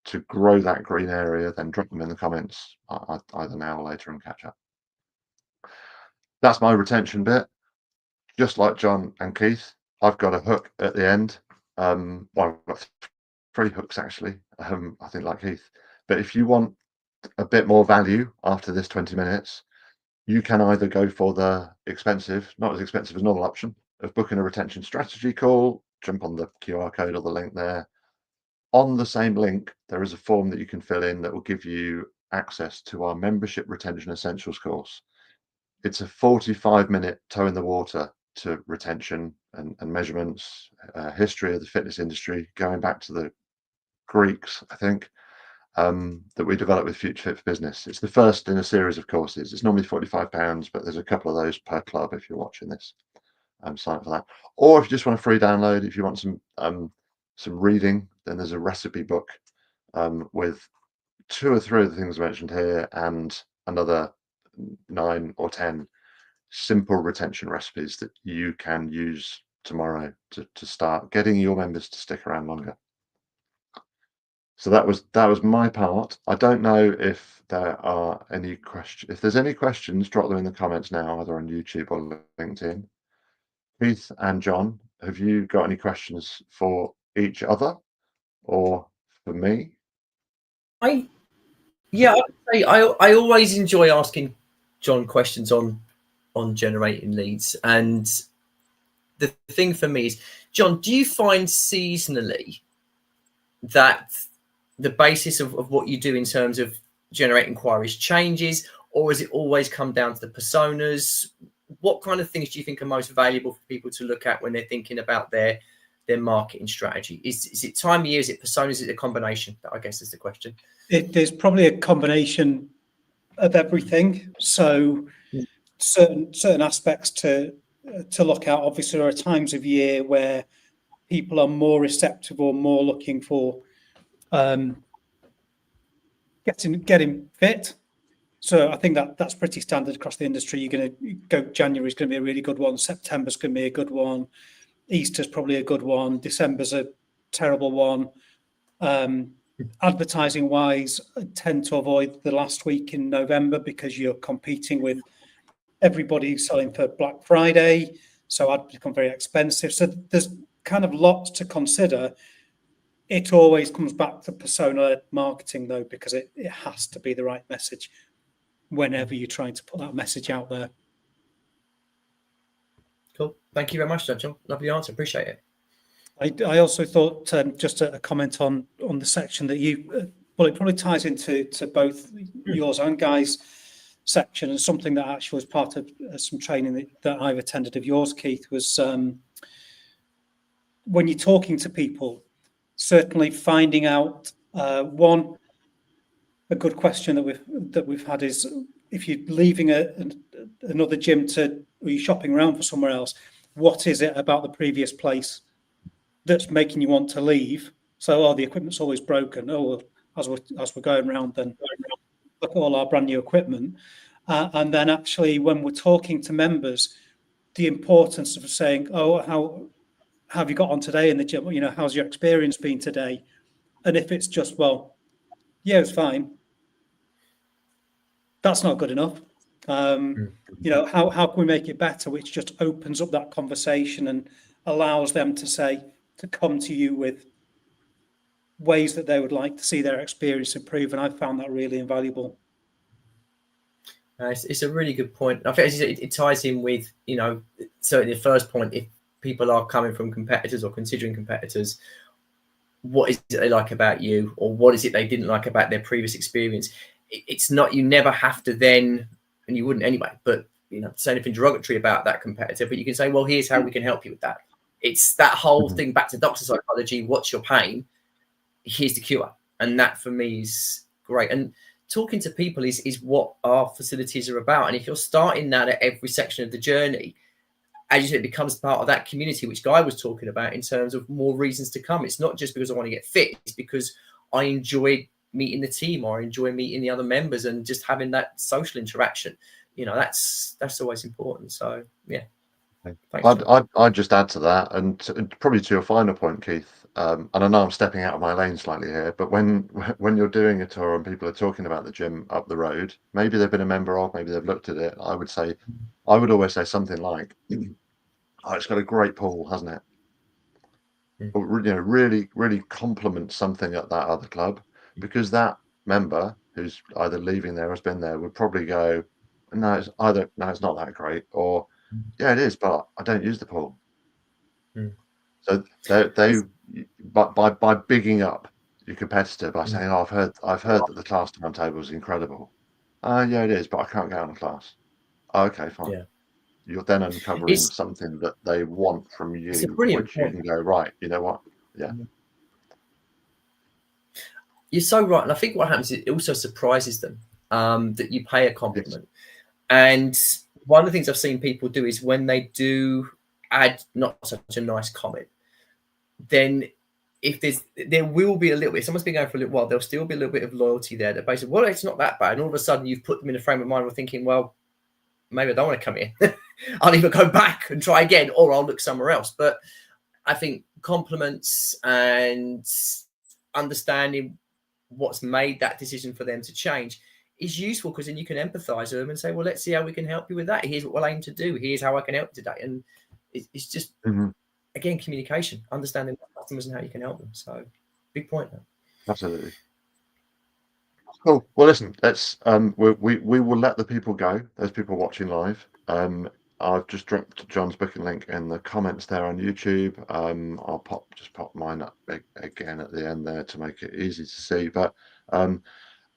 to grow that green area, then drop them in the comments either now or later and catch up. That's my retention bit. Just like John and Keith, I've got a hook at the end. Well, I've got 3 hooks actually, I think, like Keith. But if you want a bit more value after this 20 minutes, you can either go for the expensive, not as expensive as normal option, of booking a retention strategy call. Jump on the QR code or the link there. On the same link, there is a form that you can fill in that will give you access to our membership retention essentials course. It's a 45-minute toe in the water to retention and measurements, history of the fitness industry, going back to the Greeks, I think, that we developed with Future Fit for Business. It's the first in a series of courses. It's normally £45, but there's a couple of those per club if you're watching this. Sign up for that. Or if you just want a free download, if you want some reading, then there's a recipe book with 2 or 3 of the things mentioned here and another 9 or 10 simple retention recipes that you can use tomorrow to start getting your members to stick around longer. So that was my part. I don't know if there are any questions. If there's any questions, drop them in the comments now, either on YouTube or LinkedIn. Keith and John, have you got any questions for each other or for me? I would say I always enjoy asking John questions on generating leads. And the thing for me is, John, do you find seasonally that the basis of what you do in terms of generate inquiries changes, or has it always come down to the personas? What kind of things do you think are most valuable for people to look at when they're thinking about their marketing strategy? Is it time of year? Is it personas? Is it a combination? I guess is the question. There's probably a combination of everything. So certain aspects to look at. Obviously, there are times of year where people are more receptive or more looking for getting fit. So I think that's pretty standard across the industry. You're going to go, January's going to be a really good one. September's going to be a good one. Easter's probably a good one. December's a terrible one. Advertising wise, I tend to avoid the last week in November because you're competing with everybody selling for Black Friday. So ads become very expensive. So there's kind of lots to consider. It always comes back to persona marketing though, because it has to be the right message whenever you're trying to put that message out there. Cool. Thank you very much, John. Lovely answer. Appreciate it. I also thought just a comment on the section that you, well, it probably ties into both yours and Guy's section, and something that actually was part of some training that I've attended of yours, Keith, was when you're talking to people, certainly finding out one, a good question that we've had is, if you're leaving another gym or you're shopping around for somewhere else, what is it about the previous place that's making you want to leave? So, the equipment's always broken. Well, as we're going around, then look at all our brand new equipment. And then actually, when we're talking to members, the importance of saying, how have you got on today in the gym? How's your experience been today? And if it's just, well, yeah, it's fine, that's not good enough. How can we make it better? Which just opens up that conversation and allows them to come to you with ways that they would like to see their experience improve. And I found that really invaluable. It's a really good point. I think it ties in with, certainly the first point, if people are coming from competitors or considering competitors, what is it they like about you, or what is it they didn't like about their previous experience? It's not, you never have to then, and you wouldn't anyway, but say anything derogatory about that competitor, but you can say, well, here's how we can help you with that. It's that whole thing back to doctor psychology. What's your pain? Here's the cure. And that for me is great. And talking to people is what our facilities are about. And if you're starting that at every section of the journey, as you said, it becomes part of that community, which Guy was talking about in terms of more reasons to come. It's not just because I want to get fit. It's because I enjoy meeting the team, or I enjoy meeting the other members and just having that social interaction. That's always important. So, yeah. Thanks, I'd just add to that, and probably to your final point, Keith. And I know I'm stepping out of my lane slightly here, but when you're doing a tour and people are talking about the gym up the road, maybe they've been a member of, maybe they've looked at it. I would always say something like, "Oh, it's got a great pool, hasn't it?" Or, really, really compliment something at that other club, because that member who's either leaving there or has been there would probably go, "No, it's not that great," or, "Yeah, it is, but I don't use the pool." So they by bigging up your competitor by saying, "Oh, I've heard that the class timetable is incredible." Yeah, it is, but I can't get on the class. Oh, okay, fine. Yeah. you're then uncovering It's something that they want from a you, brilliant which you point. can go, right, you know what? Yeah. You're so right. And I think what happens is it also surprises them that you pay a Yes. compliment. And one of the things I've seen people do is when they do add not such a nice comment, then if there will be a little bit, if someone's been going for a little while, there'll still be a little bit of loyalty there that basically, well, it's not that bad. And all of a sudden you've put them in a frame of mind of thinking, well, maybe I don't want to come in. I'll either go back and try again or I'll look somewhere else. But I think compliments and understanding what's made that decision for them to change is useful, because then you can empathize with them and say, well, let's see how we can help you with that. Here's what we'll aim to do. Here's how I can help you today. And it's just, again, communication, understanding customers and how you can help them. So big point there. Absolutely. Cool. Well, listen, let's we will let the people go. There's people watching live. I've just dropped John's booking link in the comments there on YouTube. I'll pop mine up again at the end there to make it easy to see. But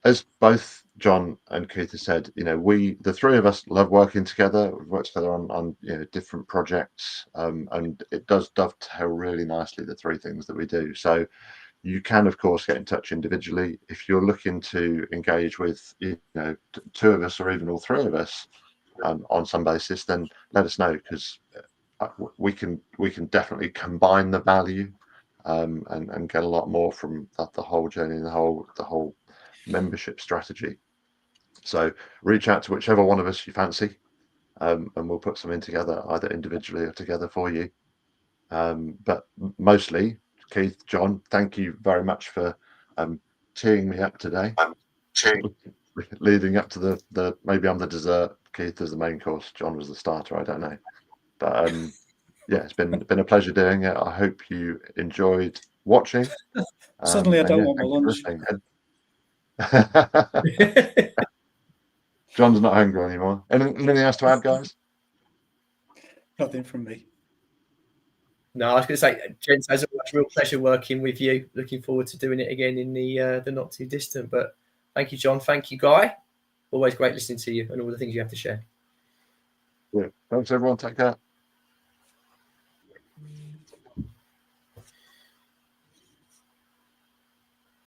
as both John and Keith have said, you know, the three of us love working together. We've worked together on you know, different projects, and it does dovetail really nicely, the three things that we do. So you can, of course, get in touch individually. If you're looking to engage with, you know, two of us or even all three of us on some basis, then let us know, because we can definitely combine the value and get a lot more from the whole journey and the whole membership strategy. So reach out to whichever one of us you fancy, and we'll put something together, either individually or together for you. But mostly, Keith, John, thank you very much for teeing me up today. Leading up to the maybe I'm the dessert, Keith is the main course, John was the starter, I don't know. But yeah, it's been a pleasure doing it. I hope you enjoyed watching. Suddenly, I don't yeah, want my lunch. John's not hungry anymore. Anything else to add, guys? Nothing from me. No, I was going to say, gents, it's a real pleasure working with you. Looking forward to doing it again in the not too distant. But thank you, John. Thank you, Guy. Always great listening to you and all the things you have to share. Yeah. Thanks, everyone. Take care.